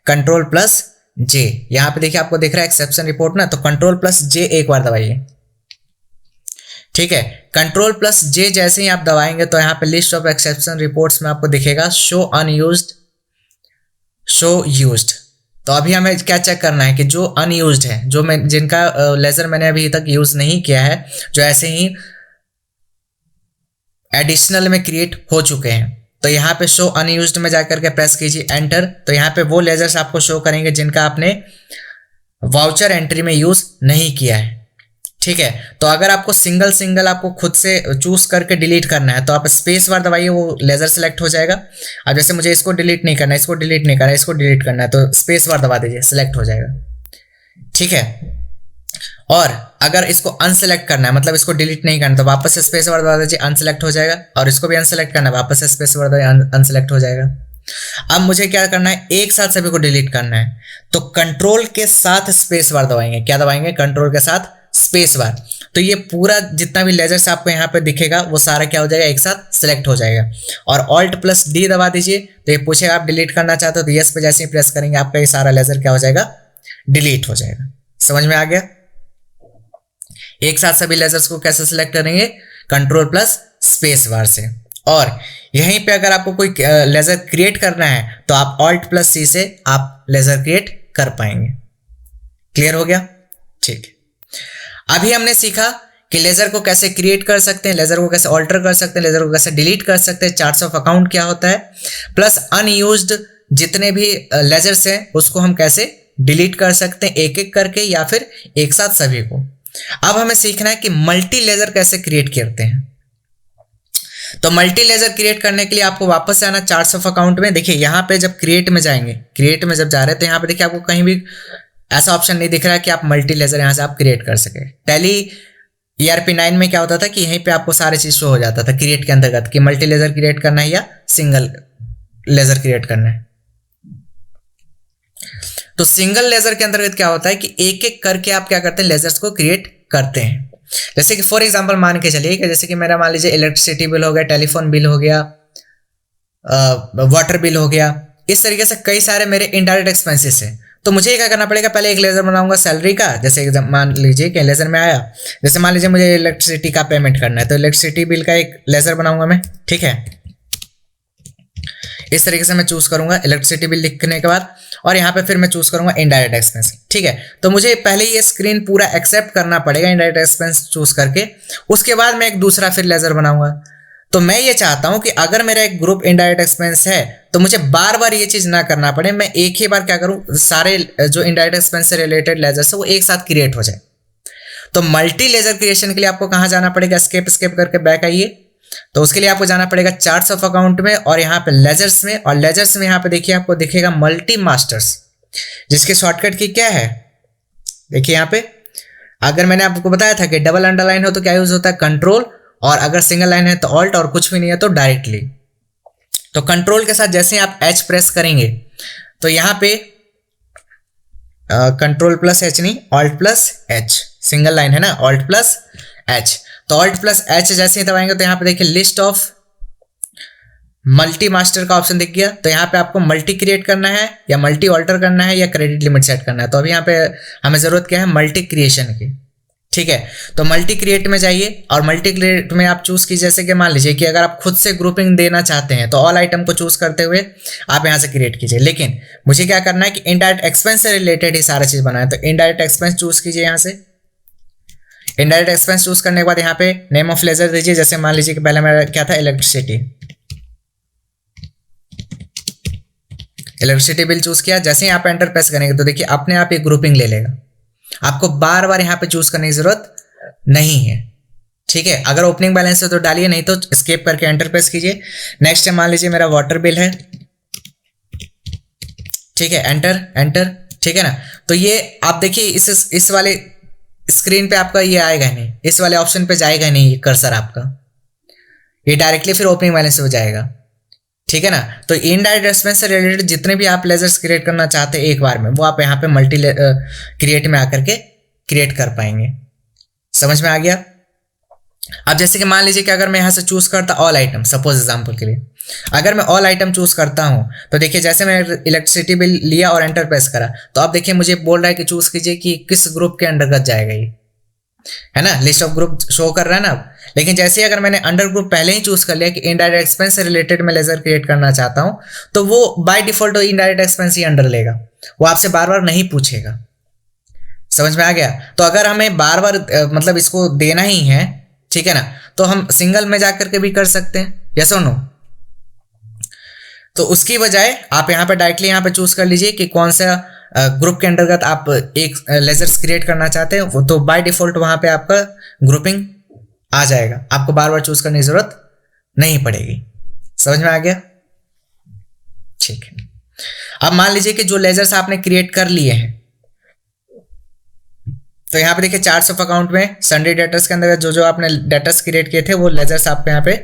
Ctrl+J। यहां पे देखिए आपको दिख रहा है एक्सेप्शन रिपोर्ट ना, तो Ctrl+J एक बार दबाइए, ठीक है। Ctrl+J जैसे ही आप दबाएंगे, तो यहाँ पे लिस्ट ऑफ एक्सेप्शन रिपोर्ट्स में आपको दिखेगा शो अनयूज्ड, शो यूज्ड। तो अभी हमें क्या चेक करना है कि जो अनयूज्ड है, जो मैं जिनका लेजर मैंने अभी तक यूज नहीं किया है, जो ऐसे ही एडिशनल में क्रिएट हो चुके हैं, तो यहाँ पे शो अनयूज्ड में जाकर के प्रेस कीजिए एंटर। तो यहाँ पे वो लेजर्स आपको शो करेंगे जिनका आपने वाउचर एंट्री में यूज नहीं किया है। ठीक है। तो अगर आपको सिंगल सिंगल आपको खुद से चूज करके डिलीट करना है तो आप स्पेस बार दबाइए, वो लेजर सेलेक्ट हो जाएगा। अब जैसे मुझे इसको डिलीट नहीं करना है, इसको डिलीट नहीं करना है, इसको डिलीट करना है, तो स्पेस बार दबा दीजिए, सिलेक्ट हो जाएगा। ठीक है। और अगर इसको अनसेलेक्ट करना है, मतलब इसको डिलीट नहीं करना, तो वापस से स्पेस बार दबा दीजिए, अनसेलेक्ट हो जाएगा। और इसको भी अनसेलेक्ट करना है, वापस से स्पेस बार दबाइए, अनसेलेक्ट हो जाएगा। अब मुझे क्या करना है, एक साथ सभी को डिलीट करना है, तो कंट्रोल के साथ स्पेस बार दबाएंगे। क्या दबाएंगे? कंट्रोल के साथ स्पेस बार। तो ये पूरा जितना भी लेजर्स आपको यहाँ पे दिखेगा वो सारा क्या हो जाएगा, एक साथ सिलेक्ट हो जाएगा। और ऑल्ट प्लस डी दबा दीजिए, तो ये पूछेगा आप डिलीट करना चाहते हो, तो यस पे जैसे ही प्रेस करेंगे आपका ये सारा लेजर क्या हो जाएगा, डिलीट हो जाएगा। समझ में आ गया? एक साथ सभी लेजर्स को कैसे सिलेक्ट करेंगे, कंट्रोल प्लस स्पेस बार से। और यहीं पे अगर आपको कोई लेजर क्रिएट करना है तो आप ऑल्ट प्लस सी से आप लेजर क्रिएट कर पाएंगे। क्लियर हो गया? ठीक। अभी हमने सीखा कि लेजर को कैसे क्रिएट कर सकते हैं, लेजर को कैसे ऑल्टर कर सकते हैं, लेजर को कैसे डिलीट कर सकते हैं, चार्ट्स ऑफ अकाउंट क्या होता है, प्लस अनयूज्ड जितने भी लेजर्स हैं उसको हम कैसे डिलीट कर सकते हैं एक एक करके या फिर एक साथ सभी को। अब हमें सीखना है कि मल्टी लेजर कैसे क्रिएट करते हैं। तो मल्टी लेजर क्रिएट करने के लिए आपको वापस से आना चार्ट्स ऑफ अकाउंट में। देखिए यहाँ पे जब क्रिएट में जाएंगे, क्रिएट में जब जा रहे हैं तो यहाँ पे देखिए आपको कहीं भी ऐसा ऑप्शन नहीं दिख रहा है कि आप मल्टी लेजर यहाँ से आप क्रिएट कर सके। टैली ERP9 में क्या होता था कि यहीं पे आपको सारे चीज शो हो जाता था क्रिएट के अंतर्गत कि मल्टी लेजर क्रिएट करना है या सिंगल लेजर क्रिएट करना है। तो सिंगल लेजर के अंतर्गत क्या होता है कि एक एक करके आप क्या करते हैं, लेजर्स को क्रिएट करते हैं। जैसे कि फॉर एग्जांपल मान के चलिए कि जैसे कि मेरा मान लीजिए इलेक्ट्रिसिटी बिल हो गया, टेलीफोन बिल हो गया, वाटर बिल हो गया, इस तरीके से कई सारे मेरे इनडायरेक्ट एक्सपेंसेस है। तो मुझे क्या करना पड़ेगा, पहले एक लेजर बनाऊंगा सैलरी का। जैसे मान लीजिए कि लेजर में आया, जैसे मान लीजिए मुझे इलेक्ट्रिसिटी का पेमेंट करना है तो इलेक्ट्रिसिटी बिल का एक लेजर बनाऊंगा मैं। ठीक है, इस तरीके से मैं चूज करूंगा इलेक्ट्रिसिटी बिल लिखने के बाद, और यहाँ पे फिर मैं चूज करूंगा इनडायरेक्ट एक्सपेंस। ठीक है, तो मुझे पहले ये स्क्रीन पूरा एक्सेप्ट करना पड़ेगा इनडायरेक्ट एक्सपेंस चूज करके, उसके बाद मैं एक दूसरा फिर लेजर बनाऊंगा। तो मैं ये चाहता हूं कि अगर मेरा एक ग्रुप इनडायरेक्ट एक्सपेंस है तो मुझे बार बार ये चीज ना करना पड़े, मैं एक ही बार क्या करूं, सारे जो इनडायरेक्ट एक्सपेंस से रिलेटेड लेजर्स है वो एक साथ क्रिएट हो जाए। तो मल्टी लेजर क्रिएशन के लिए आपको कहां जाना पड़ेगा, स्केप करके बैक आइए। तो उसके लिए आपको जाना पड़ेगा चार्ट्स ऑफ अकाउंट में और यहाँ पे लेजर्स में, और लेजर्स में यहाँ पे देखिए आपको दिखेगा मल्टी मास्टर्स, जिसके शॉर्टकट की क्या है, देखिए यहाँ पे अगर मैंने आपको बताया था कि डबल अंडरलाइन हो तो क्या यूज होता है, कंट्रोल, और अगर सिंगल लाइन है तो ऑल्ट, और कुछ भी नहीं है तो डायरेक्टली। तो कंट्रोल के साथ जैसे ही आप H प्रेस करेंगे तो यहाँ पे कंट्रोल प्लस H नहीं, alt plus H, single line है ना, ऑल्ट प्लस H। तो ऑल्ट प्लस H जैसे ही दबाएंगे तो यहाँ पे देखिए लिस्ट ऑफ मल्टी मास्टर का ऑप्शन दिख गया। तो यहाँ पे आपको मल्टी क्रिएट करना है या मल्टी ऑल्टर करना है या क्रेडिट लिमिट सेट करना है। तो अभी यहाँ पे हमें जरूरत क्या है, मल्टी क्रिएशन की। ठीक है, तो मल्टी क्रिएट में जाइए और मल्टी क्रिएट में आप चूज कीजिए। जैसे कि मान लीजिए कि अगर आप खुद से ग्रुपिंग देना चाहते हैं तो ऑल आइटम को चूज करते हुए आप यहाँ से क्रिएट कीजिए, लेकिन मुझे क्या करना है कि इनडायरेक्ट एक्सपेंस से रिलेटेड ही सारा चीज बनाना है। तो इनडायरेक्ट एक्सपेंस चूज कीजिए, यहाँ से इनडायरेक्ट एक्सपेंस चूज करने के बाद यहाँ पे नेम ऑफ लेजर दीजिए। जैसे मान लीजिए कि पहले मेरा क्या था, इलेक्ट्रिसिटी बिल चूज किया। जैसे ही आप एंटर प्रेस करेंगे तो देखिए अपने आप ये ग्रुपिंग ले लेगा, आपको बार बार यहाँ पे चूज करने की जरूरत नहीं है। ठीक है, अगर ओपनिंग बैलेंस है तो डालिए, नहीं तो स्केप करके एंटर प्रेस कीजिए। नेक्स्ट है, मान लीजिए मेरा वाटर बिल है, ठीक है, एंटर। ठीक है ना, तो ये आप देखिए इस वाले स्क्रीन पे आपका ये आएगा नहीं, इस वाले ऑप्शन पे जाएगा नहीं कर्सर आपका, ये डायरेक्टली फिर ओपनिंग बैलेंस हो जाएगा। ठीक है ना, तो इनडायरेक्ट एक्सपेंस से रिलेटेड जितने भी आप लेजर्स क्रिएट करना चाहते हैं एक बार में, वो आप यहाँ पे मल्टी क्रिएट में आकर के क्रिएट कर पाएंगे। समझ में आ गया? अब जैसे कि मान लीजिए कि अगर मैं यहाँ से चूज करता ऑल आइटम, सपोज एग्जांपल के लिए अगर मैं ऑल आइटम चूज करता हूँ तो देखिए जैसे मैंने इलेक्ट्रिसिटी बिल लिया और एंटर प्रेस करा तो आप देखिए मुझे बोल रहा है कि चूज कीजिए कि किस ग्रुप के अंतर्गत जाएगा ये, है ना, लिस्ट ऑफ ग्रुप शो कर रहा है ना। लेकिन जैसे अगर मैंने अंडर ग्रुप पहले ही चूज कर लिया कि इनडायरेक्ट एक्सपेंस से रिलेटेड मैं लेजर क्रिएट करना चाहता हूं, तो वो by default indirect expense he under लेगा, वो आपसे बार बार नहीं पूछेगा। समझ में आ गया? तो अगर हमें बार बार मतलब इसको देना ही है, ठीक है ना, तो हम सिंगल में जाकर के भी कर सकते हैं, यस और नो। तो उसकी बजाय आप यहाँ पे डायरेक्टली यहाँ पे चूज कर लीजिए कि कौन सा ग्रुप के अंतर्गत आप एक लेजर्स क्रिएट करना चाहते हैं तो बाय डिफॉल्ट वहां पे आपका ग्रुपिंग आ जाएगा, आपको बार बार चूज करने की जरूरत नहीं पड़ेगी। समझ में आ गया? ठीक है। अब मान लीजिए कि जो लेजर्स आपने क्रिएट कर लिए हैं, तो यहाँ पे देखिए चार्ट्स ऑफ अकाउंट में सन्ड्री डेटर्स के अंदर जो जो आपने डेटर्स क्रिएट किए थे वो लेजर्स आपको यहाँ पे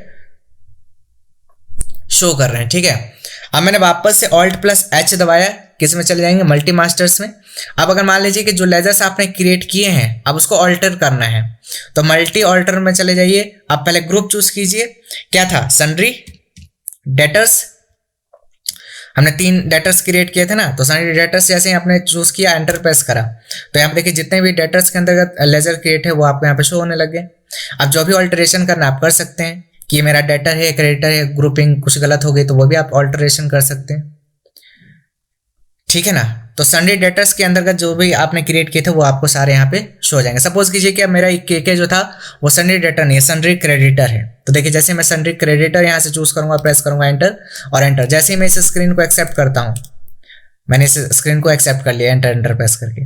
शो कर रहे हैं। ठीक है। अब मैंने वापस से Alt+H दबाया, किस में चले जाएंगे? मल्टी मास्टर्स में। अब अगर मान लीजिए कि जो लेजर्स आपने क्रिएट किए हैं अब उसको ऑल्टर करना है, तो मल्टी ऑल्टर में चले जाइए। आप पहले ग्रुप चूज कीजिए, क्या था? Sundry debtors. हमने 3 डेटर्स क्रिएट किए थे ना, तो सन्ड्री डेटर्स जैसे ही आपने चूज किया, एंटर प्रेस करा, तो यहाँ पे देखिए जितने भी डेटर्स के अंतर्गत लेजर क्रिएट है वो आपको यहाँ पे शो होने लगे। अब जो भी ऑल्टरेशन करना आप कर सकते हैं कि मेरा डेटर है, क्रेडिटर है, ग्रुपिंग कुछ गलत हो गई तो वो भी आप ऑल्टरेशन कर सकते हैं। ठीक है ना। तो सन्ड्री डेटर्स के अंतर्गत जो भी आपने क्रिएट किए थे वो आपको सारे यहाँ पे शो हो जाएंगे। सपोज कीजिए कि अब मेरा के जो था वो सन्ड्री डेटर नहीं है, सन्ड्री क्रेडिटर है। तो देखिए जैसे मैं सन्ड्री क्रेडिटर यहाँ से चूज करूंगा, प्रेस करूंगा एंटर, और एंटर। जैसे ही मैं इस स्क्रीन को एक्सेप्ट करता हूँ, मैंने इस स्क्रीन को एक्सेप्ट कर लिया एंटर एंटर प्रेस करके।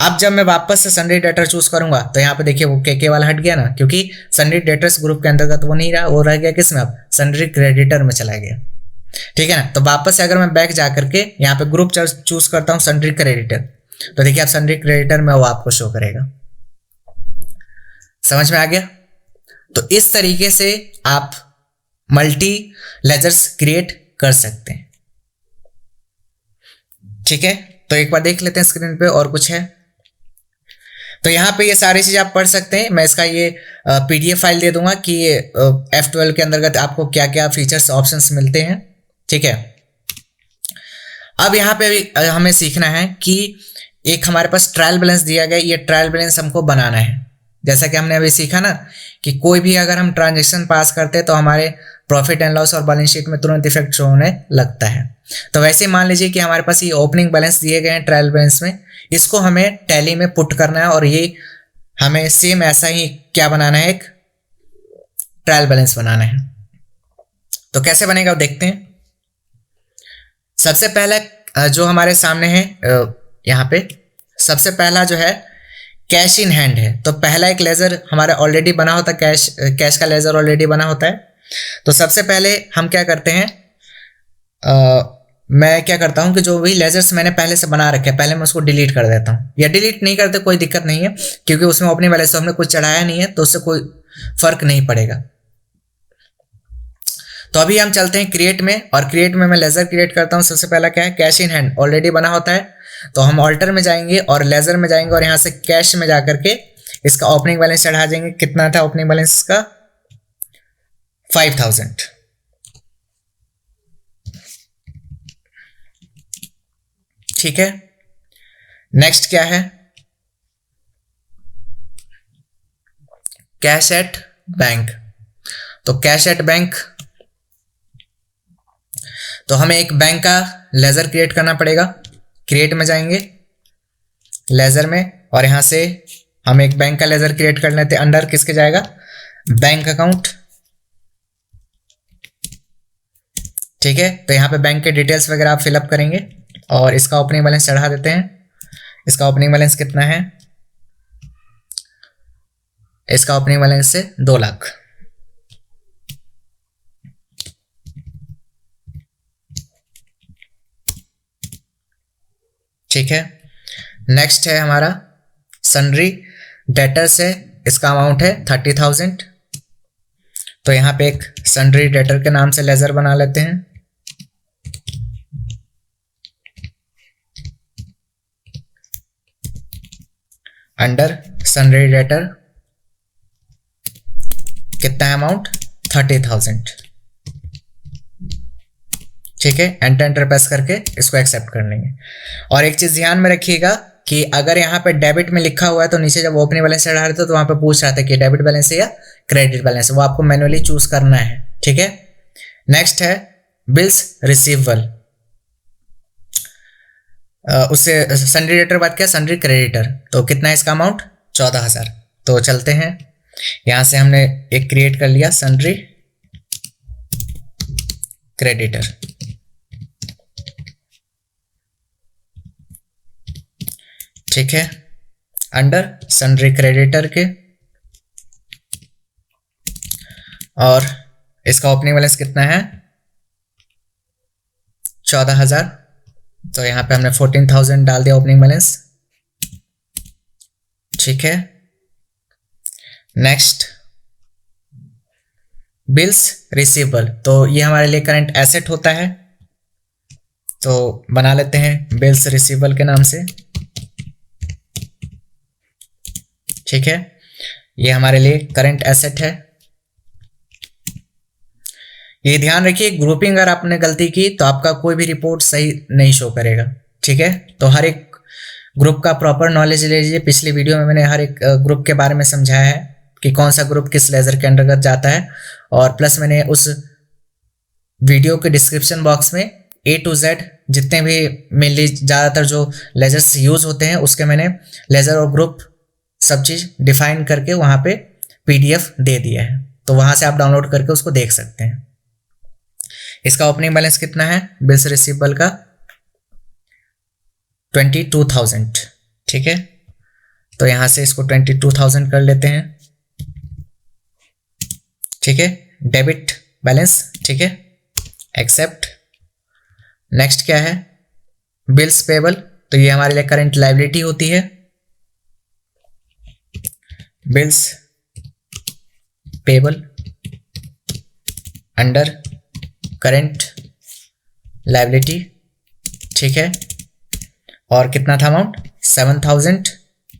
अब जब मैं वापस से सन्ड्री डेटर चूज करूंगा तो यहाँ पे देखिए वो के वाला हट गया ना, क्योंकि सन्ड्री डेटर्स ग्रुप के अंतर्गत वो नहीं रहा, वो रह गया किसमें? अब सन्ड्री क्रेडिटर में चला गया। ठीक है ना। तो वापस से अगर मैं बैक जा करके यहाँ पे ग्रुप चूज करता हूँ सन्ड्री क्रेडिटर, तो देखिए आप सन्ड्री क्रेडिटर में वो आपको शो करेगा। समझ में आ गया? तो इस तरीके से आप मल्टी लेजर्स क्रिएट कर सकते हैं। ठीक है। तो एक बार देख लेते हैं स्क्रीन पे और कुछ है। तो यहाँ पे ये सारी चीज आप पढ़ सकते हैं। मैं इसका ये PDF फाइल दे दूंगा कि ये F12 के अंतर्गत आपको क्या क्या फीचर्स ऑप्शंस मिलते हैं। ठीक है। अब यहाँ पे भी हमें सीखना है कि एक हमारे पास ट्रायल बैलेंस दिया गया, ये ट्रायल बैलेंस हमको बनाना है। जैसा कि हमने अभी सीखा ना कि कोई भी अगर हम ट्रांजेक्शन पास करते हैं तो हमारे प्रॉफिट एंड लॉस और बैलेंस शीट में तुरंत इफेक्ट शो होने लगता है। तो वैसे मान लीजिए कि हमारे पास ये ओपनिंग बैलेंस दिए गए हैं ट्रायल बैलेंस में, इसको हमें टैली में पुट करना है और ये हमें सेम ऐसा ही क्या बनाना है? एक ट्रायल बैलेंस बनाना है। तो कैसे बनेगा वो देखते हैं। सबसे पहला जो हमारे सामने है यहाँ पे सबसे पहला जो है कैश इन हैंड है। तो पहला एक लेजर हमारा ऑलरेडी बना होता है, कैश का लेजर ऑलरेडी बना होता है। तो सबसे पहले हम क्या करते हैं, मैं क्या करता हूं कि जो भी लेजर्स मैंने पहले से बना रखे हैं पहले मैं उसको डिलीट कर देता हूं, या डिलीट नहीं करते कोई दिक्कत नहीं है, क्योंकि उसमें ओपनिंग बैलेंस हमने कुछ चढ़ाया नहीं है तो उससे कोई फर्क नहीं पड़ेगा। तो अभी हम चलते हैं क्रिएट में, और क्रिएट में मैं लेजर क्रिएट करता हूं। सबसे पहला क्या है? कैश इन हैंड ऑलरेडी बना होता है। तो हम ऑल्टर में जाएंगे और लेजर में जाएंगे और यहाँ से कैश में जाकर के इसका ओपनिंग बैलेंस चढ़ा देंगे। कितना था ओपनिंग बैलेंस इसका? 5000। ठीक है। नेक्स्ट क्या है? Cash at bank. तो कैश एट बैंक, तो हमें एक बैंक का लेजर क्रिएट करना पड़ेगा। क्रिएट में जाएंगे, लेजर में, और यहां से हम एक बैंक का लेजर क्रिएट कर लेते हैं। अंडर किसके जाएगा? Bank account. ठीक है। तो यहाँ पे बैंक के डिटेल्स वगैरह आप फिलअप करेंगे और इसका ओपनिंग बैलेंस चढ़ा देते हैं। इसका ओपनिंग बैलेंस कितना है? इसका ओपनिंग बैलेंस से 2 लाख। ठीक है। नेक्स्ट है हमारा सन्ड्री डेटर्स है, इसका अमाउंट है 30,000। तो यहाँ पे एक सन्ड्री डेटर के नाम से लेजर बना लेते हैं। अंडर सन्ड्री डेटर कितना है अमाउंट? 30,000। ठीक है। एंटर प्रेस करके इसको एक्सेप्ट कर लेंगे। और एक चीज ध्यान में रखिएगा कि अगर यहाँ पे डेबिट में लिखा हुआ है तो नीचे जब ओपनिंग बैलेंस चढ़ा रहे थे तो वहां पे पूछ रहा था कि डेबिट बैलेंस है या क्रेडिट बैलेंस है, वो आपको मैनुअली चूज करना है। ठीक है। नेक्स्ट है बिल्स रिसीवेबल। उससे सन्ड्री डेटर बात क्या? Sundry creditor. तो कितना है इसका अमाउंट? 14,000। तो चलते हैं, यहां से हमने एक क्रिएट कर लिया सन्ड्री क्रेडिटर। ठीक है, अंडर सन्ड्री क्रेडिटर के, और इसका ओपनिंग बैलेंस कितना है 14,000, तो यहाँ पे हमने 14,000 डाल दिया ओपनिंग बैलेंस। ठीक है, नेक्स्ट बिल्स रिसीवेबल, तो ये हमारे लिए करंट एसेट होता है, तो बना लेते हैं बिल्स रिसीवेबल के नाम से। ठीक है, ये हमारे लिए करंट एसेट है। ये ध्यान रखिए, ग्रुपिंग अगर आपने गलती की तो आपका कोई भी रिपोर्ट सही नहीं शो करेगा। ठीक है, तो हर एक ग्रुप का प्रॉपर नॉलेज ले लीजिए। पिछली वीडियो में मैंने हर एक ग्रुप के बारे में समझाया है कि कौन सा ग्रुप किस लेजर के अंतर्गत जाता है, और प्लस मैंने उस वीडियो के डिस्क्रिप्शन बॉक्स में A to Z जितने भी मेनली ज़्यादातर जो लेजर्स यूज़ होते हैं उसके मैंने लेजर और ग्रुप सब चीज़ डिफाइन करके वहाँ पे PDF दे दिया है, तो वहाँ से आप डाउनलोड करके उसको देख सकते हैं। इसका ओपनिंग बैलेंस कितना है बिल्स रिसीवेबल का 22,000। ठीक है, तो यहाँ से इसको 22,000 कर लेते हैं। ठीक है, डेबिट बैलेंस। ठीक है, एक्सेप्ट। नेक्स्ट क्या है बिल्स पेबल, तो ये हमारे लिए करंट लायबिलिटी होती है। Bills payable under current liability. ठीक है, और कितना था अमाउंट 7,000,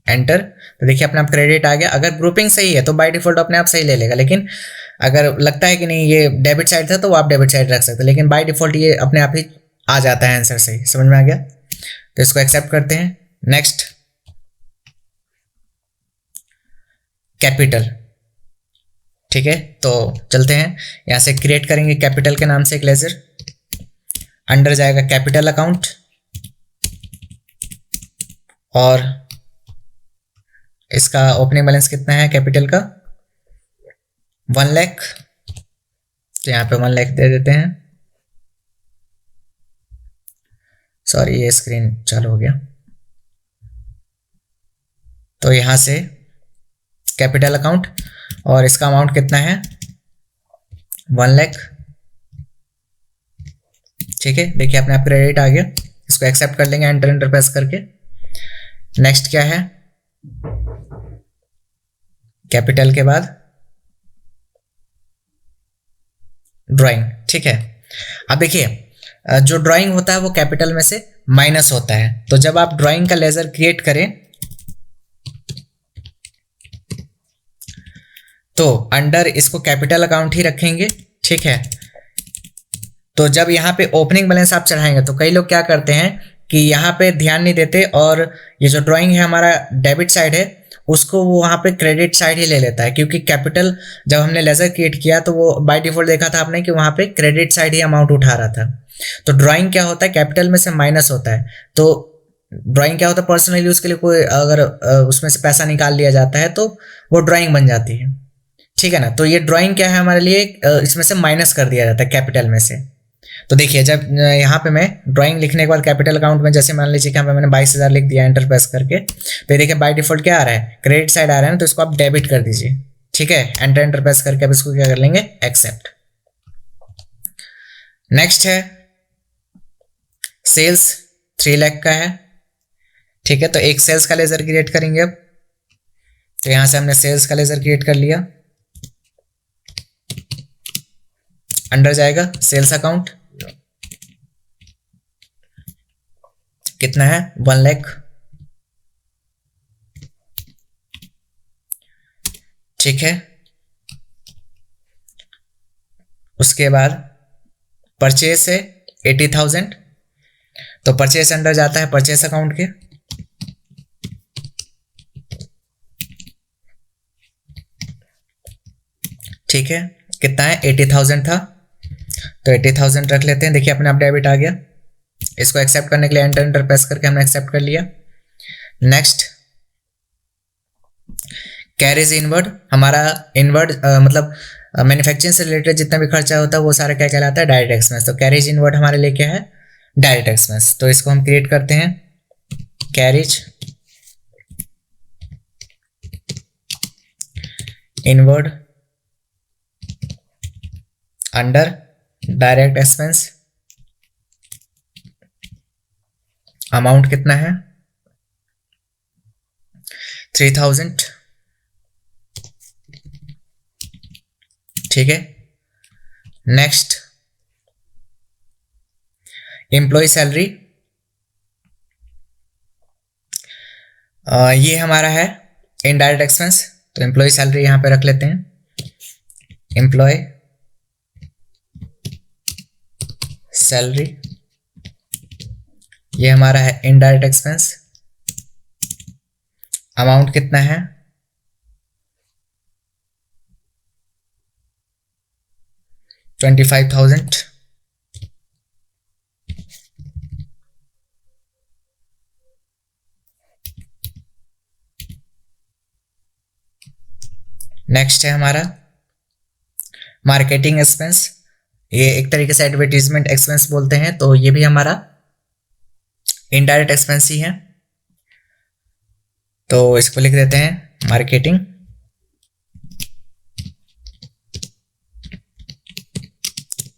एंटर। तो देखिए अपने आप क्रेडिट आ गया। अगर ग्रुपिंग सही है तो बाय डिफॉल्ट अपने आप सही ले लेगा, लेकिन अगर लगता है कि नहीं ये डेबिट साइड था तो आप डेबिट साइड रख सकते हैं, लेकिन बाय डिफॉल्ट ये अपने आप ही आ जाता है आंसर सही। समझ में आ गया, तो इसको एक्सेप्ट करते हैं। Next capital. ठीक है, तो चलते हैं यहाँ से क्रिएट करेंगे कैपिटल के नाम से एक लेजर। अंडर जाएगा कैपिटल अकाउंट, और इसका ओपनिंग बैलेंस कितना है कैपिटल का 1 लाख, तो यहाँ पे 1 लाख दे देते हैं। सॉरी ये स्क्रीन चालू हो गया। तो यहाँ से कैपिटल अकाउंट, और इसका अमाउंट कितना है 1 लाख। ठीक है, देखिए अपने आप क्रेडिट आ गया। इसको एक्सेप्ट कर लेंगे एंटर प्रेस करके। नेक्स्ट क्या है कैपिटल के बाद ड्राइंग। ठीक है, अब देखिए जो ड्राइंग होता है वो कैपिटल में से माइनस होता है, तो जब आप ड्राइंग का लेजर क्रिएट करें तो अंडर इसको कैपिटल अकाउंट ही रखेंगे। ठीक है, तो जब यहाँ पे ओपनिंग बैलेंस आप चढ़ाएंगे तो कई लोग क्या करते हैं कि यहाँ पे ध्यान नहीं देते, और ये जो ड्राइंग है हमारा डेबिट साइड है उसको वो वहाँ पे क्रेडिट साइड ही ले लेता है, क्योंकि कैपिटल जब हमने लेजर क्रिएट किया तो वो बाय डिफॉल्ट देखा था आपने कि वहाँ पे क्रेडिट साइड ही अमाउंट उठा रहा था। तो ड्राइंग क्या होता है कैपिटल में से माइनस होता है, तो ड्राइंग क्या होता है पर्सनल यूज़ के लिए कोई अगर उसमें से पैसा निकाल लिया जाता है तो वो ड्राइंग बन जाती है। ठीक है ना, तो ये ड्राइंग क्या है हमारे लिए इसमें से माइनस कर दिया जाता है कैपिटल में से। तो देखिए जब यहाँ पे मैं ड्राइंग लिखने के बाद कैपिटल अकाउंट में जैसे मान लीजिए कि यहाँ पे मैंने 22,000 लिख दिया एंटर प्रेस करके, तो देखिए बाय डिफॉल्ट क्या आ रहा है क्रेडिट साइड आ रहा है ना, तो इसको आप डेबिट कर दीजिए। ठीक है, एंटर प्रेस करके अब इसको क्या कर लेंगे एक्सेप्ट। नेक्स्ट है सेल्स 3 लाख का है। ठीक है, तो एक सेल्स का लेजर क्रिएट करेंगे अब, तो यहाँ से हमने सेल्स का लेजर क्रिएट कर लिया। अंडर जाएगा सेल्स अकाउंट, कितना है 1 लाख। ठीक है, उसके बाद परचेस है 80,000, तो परचेस अंडर जाता है परचेस अकाउंट के। ठीक है, कितना है 80,000 था, तो 80,000 रख लेते हैं। देखिए अपने आप डेबिट आ गया। इसको एक्सेप्ट करने के लिए एंटर प्रेस करके हमने एक्सेप्ट कर लिया। नेक्स्ट कैरेज इनवर्ड, हमारा इनवर्ड मतलब मैन्युफैक्चरिंग से रिलेटेड जितना भी खर्चा होता है वो सारा क्या कहलाता है डायरेक्ट एक्सपेंस। तो कैरेज इनवर्ड हमारे लिए क्या है डायरेक्ट एक्सपेंस, तो इसको हम क्रिएट करते हैं carriage inward under direct expense, amount कितना है 3000, ठीक है। नेक्स्ट एम्प्लॉय सैलरी, ये हमारा है इनडायरेक्ट एक्सपेंस, तो एम्प्लॉय सैलरी यहां पे रख लेते हैं। एम्प्लॉय सैलरी ये हमारा है इनडायरेक्ट एक्सपेंस, अमाउंट कितना है 25,000। नेक्स्ट है हमारा मार्केटिंग एक्सपेंस, ये एक तरीके से एडवर्टीजमेंट एक्सपेंस बोलते हैं, तो ये भी हमारा इनडायरेक्ट एक्सपेंस ही है, तो इसको लिख देते हैं मार्केटिंग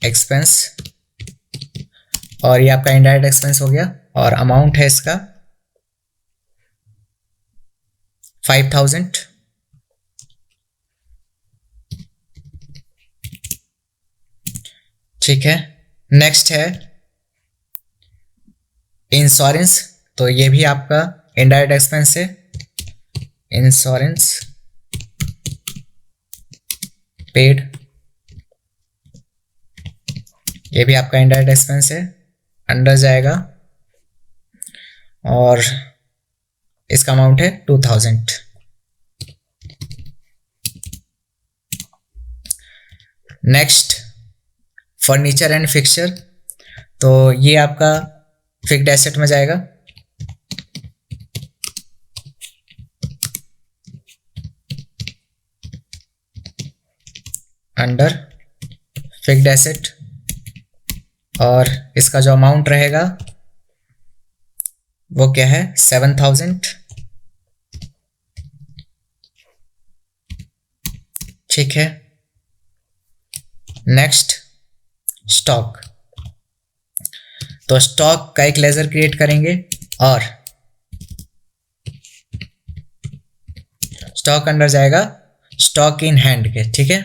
एक्सपेंस, और ये आपका इनडायरेक्ट एक्सपेंस हो गया, और अमाउंट है इसका 5,000। ठीक है। नेक्स्ट है इंश्योरेंस, तो ये भी आपका इनडायरेक्ट एक्सपेंस है। इंश्योरेंस पेड, ये भी आपका इनडायरेक्ट एक्सपेंस है, अंडर जाएगा, और इसका अमाउंट है 2000। नेक्स्ट फर्नीचर एंड फिक्सचर, तो ये आपका फिक्स्ड एसेट में जाएगा। अंडर फिक्स्ड एसेट, और इसका जो अमाउंट रहेगा वो क्या है 7,000। ठीक है। नेक्स्ट स्टॉक, तो स्टॉक का एक लेजर क्रिएट करेंगे, और स्टॉक अंडर जाएगा स्टॉक इन हैंड के। ठीक है,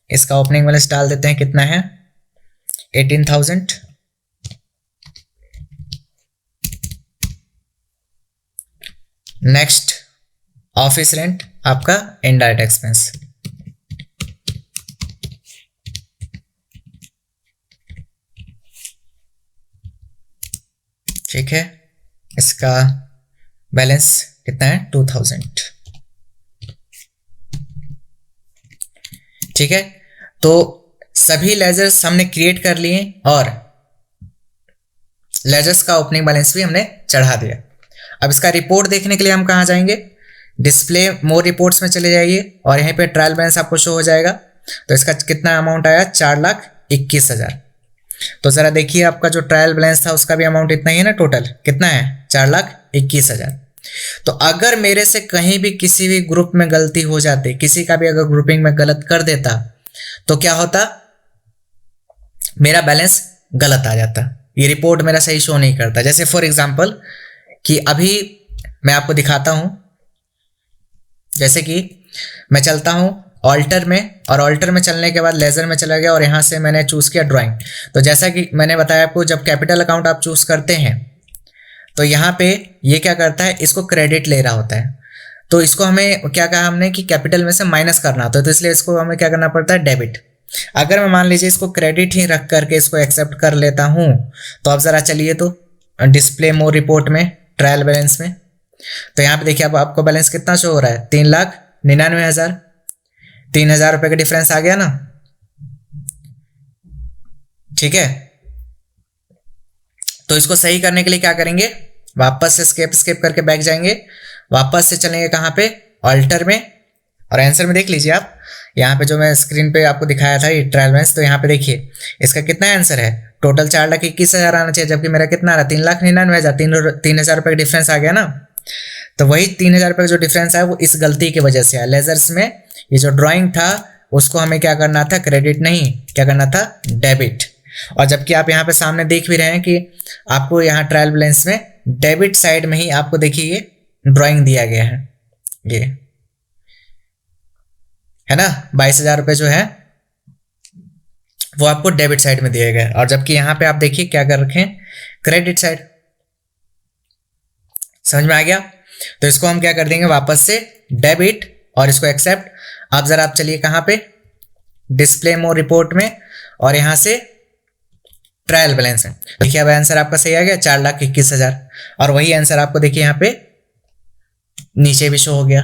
इसका ओपनिंग बैलेंस डाल देते हैं, कितना है 18,000। नेक्स्ट ऑफिस रेंट, आपका इनडायरेक्ट एक्सपेंस। ठीक है, इसका बैलेंस कितना है 2000। ठीक है, तो सभी लेजर्स हमने क्रिएट कर लिए और लेजर्स का ओपनिंग बैलेंस भी हमने चढ़ा दिया। अब इसका रिपोर्ट देखने के लिए हम कहाँ जाएंगे, डिस्प्ले मोर रिपोर्ट्स में चले जाइए, और यहाँ पे ट्रायल बैलेंस आपको शो हो जाएगा। तो इसका कितना अमाउंट आया 4,21,000। तो जरा देखिए, आपका जो ट्रायल बैलेंस था उसका भी अमाउंट इतना ही है ना, टोटल कितना है 4,21,000। तो अगर मेरे से कहीं भी किसी भी ग्रुप में गलती हो जाती, किसी का भी अगर ग्रुपिंग में गलत कर देता, तो क्या होता, मेरा बैलेंस गलत आ जाता, ये रिपोर्ट मेरा सही शो नहीं करता। जैसे फॉर एग्जांपल कि अभी मैं आपको दिखाता हूं, जैसे कि मैं चलता हूं ऑल्टर में, और ऑल्टर में चलने के बाद लेजर में चला गया, और यहां से मैंने चूज किया ड्राइंग। तो जैसा कि मैंने बताया आपको, जब कैपिटल अकाउंट आप चूज करते हैं तो यहाँ पे ये क्या करता है, इसको क्रेडिट ले रहा होता है। तो इसको हमें क्या कहा हमने कि कैपिटल में से माइनस करना होता है, तो इसलिए इसको हमें क्या करना पड़ता है, डेबिट। अगर मैं मान लीजिए इसको क्रेडिट ही रख करके इसको एक्सेप्ट कर लेता हूँ, तो अब जरा चलिए तो डिस्प्ले मोर रिपोर्ट में ट्रायल बैलेंस में, तो यहाँ पे देखिए अब आपको बैलेंस कितना शो हो रहा है 3,99,000। 3,000 रुपये का डिफरेंस आ गया ना। ठीक है, तो इसको सही करने के लिए क्या करेंगे, वापस से स्किप करके बैक जाएंगे, वापस से चलेंगे कहाँ पे, ऑल्टर में, और आंसर में देख लीजिए आप, यहाँ पे जो मैं स्क्रीन पे आपको दिखाया था ये ट्रायल बैलेंस, तो यहाँ पे देखिए इसका कितना आंसर है, टोटल 4,21,000 आना चाहिए, जबकि मेरा कितना आ रहा है 3,99,000। 3,000 रुपये का डिफरेंस आ गया ना। तो वही 3,000 रुपये का जो डिफरेंस है वो इस गलती की वजह से है, लेजर्स में ये जो ड्राइंग था उसको हमें क्या करना था, क्रेडिट नहीं, क्या करना था, डेबिट। और जबकि आप यहाँ पे सामने देख भी रहे हैं कि आपको यहाँ ट्रायल बैलेंस में डेबिट साइड में ही आपको देखिए ये ड्राइंग दिया गया है, ये है ना 22,000 रुपये जो है वो आपको डेबिट साइड में दिया गया है। और जबकि यहाँ पे आप देखिए क्या कर रखे हैं, क्रेडिट साइड। समझ में आ गया? तो इसको हम क्या कर देंगे वापस से डेबिट और इसको एक्सेप्ट। अब जरा आप चलिए कहाँ पे, डिस्प्ले मोर रिपोर्ट में और यहाँ से ट्रायल बैलेंस है। देखिए अब आंसर आपका सही आ गया 4,21,000 और वही आंसर आपको देखिए यहाँ पे नीचे भी शो हो गया।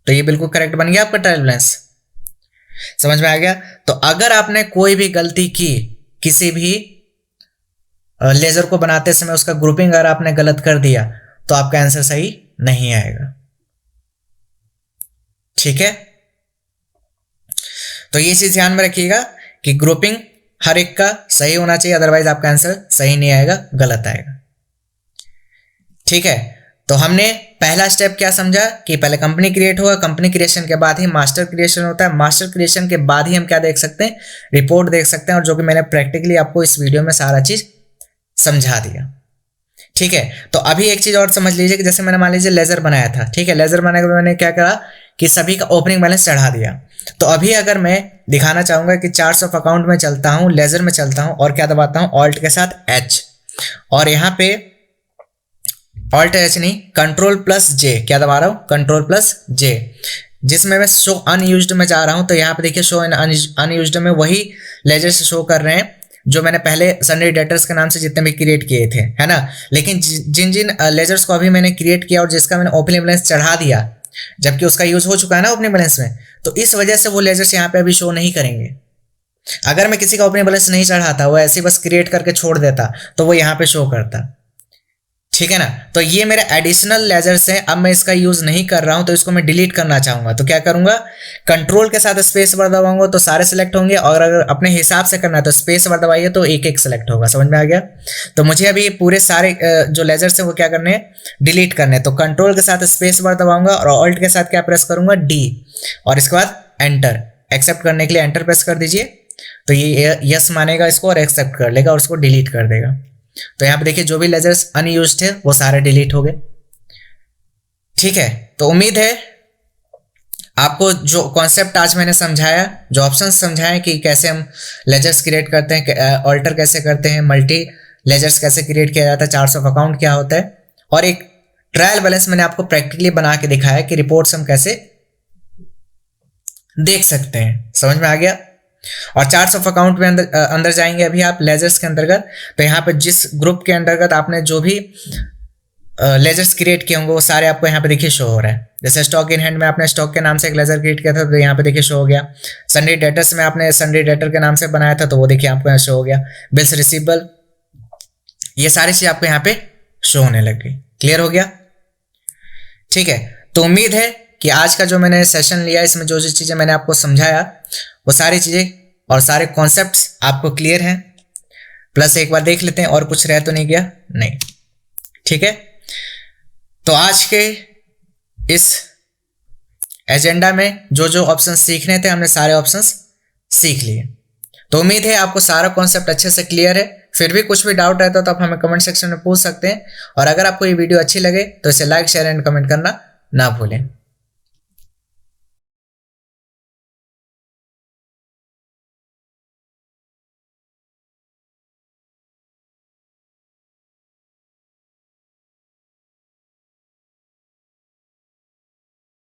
तो ये बिल्कुल करेक्ट बन गया आपका ट्रायल बैलेंस। समझ में आ गया? तो अगर आपने कोई भी गलती की, किसी भी लेजर को बनाते समय उसका ग्रुपिंग अगर आपने गलत कर दिया तो आपका आंसर सही नहीं आएगा। ठीक है, तो ये चीज ध्यान में रखिएगा कि ग्रुपिंग हर एक का सही होना चाहिए, अदरवाइज आपका आंसर सही नहीं आएगा, गलत आएगा। ठीक है, तो हमने पहला स्टेप क्या समझा कि पहले कंपनी क्रिएट होगा, कंपनी क्रिएशन के बाद ही मास्टर क्रिएशन होता है, मास्टर क्रिएशन के बाद ही हम क्या देख सकते हैं, रिपोर्ट देख सकते हैं, और जो कि मैंने प्रैक्टिकली आपको इस वीडियो में सारा चीज समझा दिया। ठीक है, तो अभी एक चीज और समझ लीजिए कि जैसे मैंने मान लीजिए लेजर बनाया था, ठीक है, लेजर बनाने के बाद मैंने क्या करा कि सभी का ओपनिंग बैलेंस चढ़ा दिया। तो अभी अगर मैं दिखाना चाहूंगा कि चार्ट्स ऑफ अकाउंट में चलता हूं, लेजर में चलता हूं और क्या दबाता हूं, ऑल्ट के साथ एच, और यहाँ पे ऑल्ट एच नहीं, कंट्रोल प्लस जे, क्या दबा रहा हूं, कंट्रोल प्लस जे, जिसमें मैं शो अनयूज्ड में जा रहा हूं। तो यहाँ पे देखिए शो इन अनयूज्ड में वही लेजर से शो कर रहे हैं जो मैंने पहले सन्ड्री डेटर्स के नाम से जितने भी क्रिएट किए थे, है ना। लेकिन जिन जिन लेजर्स को अभी मैंने क्रिएट किया और जिसका मैंने ओपनिंग बैलेंस चढ़ा दिया, जबकि उसका यूज हो चुका है ना ओपनिंग बैलेंस में, तो इस वजह से वो लेजर्स यहाँ पे अभी शो नहीं करेंगे। अगर मैं किसी का ओपनिंग बैलेंस नहीं चढ़ाता, वो ऐसे बस क्रिएट करके छोड़ देता, तो वो यहाँ पे शो करता। ठीक है ना, तो ये मेरे एडिशनल लेजर्स हैं, अब मैं इसका यूज नहीं कर रहा हूं, तो इसको मैं डिलीट करना चाहूंगा। तो क्या करूंगा, कंट्रोल के साथ स्पेस बार दबाऊंगा तो सारे सिलेक्ट होंगे, और अगर अपने हिसाब से करना है तो स्पेस बार दबाइए तो एक एक सिलेक्ट होगा। समझ में आ गया? तो मुझे अभी पूरे सारे जो लेजर्स हैं वो क्या करने हैं, डिलीट करने। तो कंट्रोल के साथ स्पेस बार दबाऊंगा और ऑल्ट के साथ क्या प्रेस करूंगा, डी, और इसके बाद एंटर। एक्सेप्ट करने के लिए एंटर प्रेस कर दीजिए, तो ये यस मानेगा इसको और एक्सेप्ट कर लेगा और उसको डिलीट कर देगा। तो यहाँ पे देखिए जो भी लेजर्स अनयूज्ड थे वो सारे डिलीट हो गए। ठीक है, तो उम्मीद है आपको जो कॉन्सेप्ट आज मैंने समझाया, जो ऑप्शंस समझाए कि कैसे हम लेजर्स क्रिएट करते हैं, ऑल्टर कैसे करते हैं, मल्टी लेजर्स कैसे क्रिएट किया जाता है, चार्ट्स ऑफ अकाउंट क्या होता है, और एक ट्रायल बैलेंस मैंने आपको प्रैक्टिकली बना के दिखाया कि रिपोर्ट्स हम कैसे देख सकते हैं। समझ में आ गया? और चार्ट्स ऑफ अकाउंट में अंदर जाएंगे अभी आप लेजर्स के अंतर्गत, तो यहाँ पे जिस ग्रुप के अंतर्गत आपने जो भी लेजर्स क्रिएट किए होंगे वो सारे आपको यहाँ पे देखिए शो हो रहा है। जैसे स्टॉक इन हैंड में आपने स्टॉक के नाम से एक लेजर क्रिएट किया था तो यहाँ पे देखिए शो हो गया। सन्ड्री डेटर्स में आपने सन्ड्री डेटर के नाम से बनाया था तो वो देखिए आपको यहाँ शो हो गया। बिल्स रिसीवेबल, ये सारी चीज आपको यहाँ पे शो होने लग गई। क्लियर हो गया? ठीक है, तो उम्मीद है कि आज का जो मैंने सेशन लिया इसमें जो जो चीज़ें मैंने आपको समझाया वो सारी चीज़ें और सारे कॉन्सेप्ट्स आपको क्लियर हैं। प्लस एक बार देख लेते हैं और कुछ रह तो नहीं गया, नहीं। ठीक है, तो आज के इस एजेंडा में जो जो ऑप्शन सीखने थे हमने सारे ऑप्शंस सीख लिए। तो उम्मीद है आपको सारा कॉन्सेप्ट अच्छे से क्लियर है। फिर भी कुछ भी डाउट रहता तो आप हमें कमेंट सेक्शन में पूछ सकते हैं। और अगर आपको ये वीडियो अच्छी लगे तो इसे लाइक, शेयर एंड कमेंट करना ना भूलें।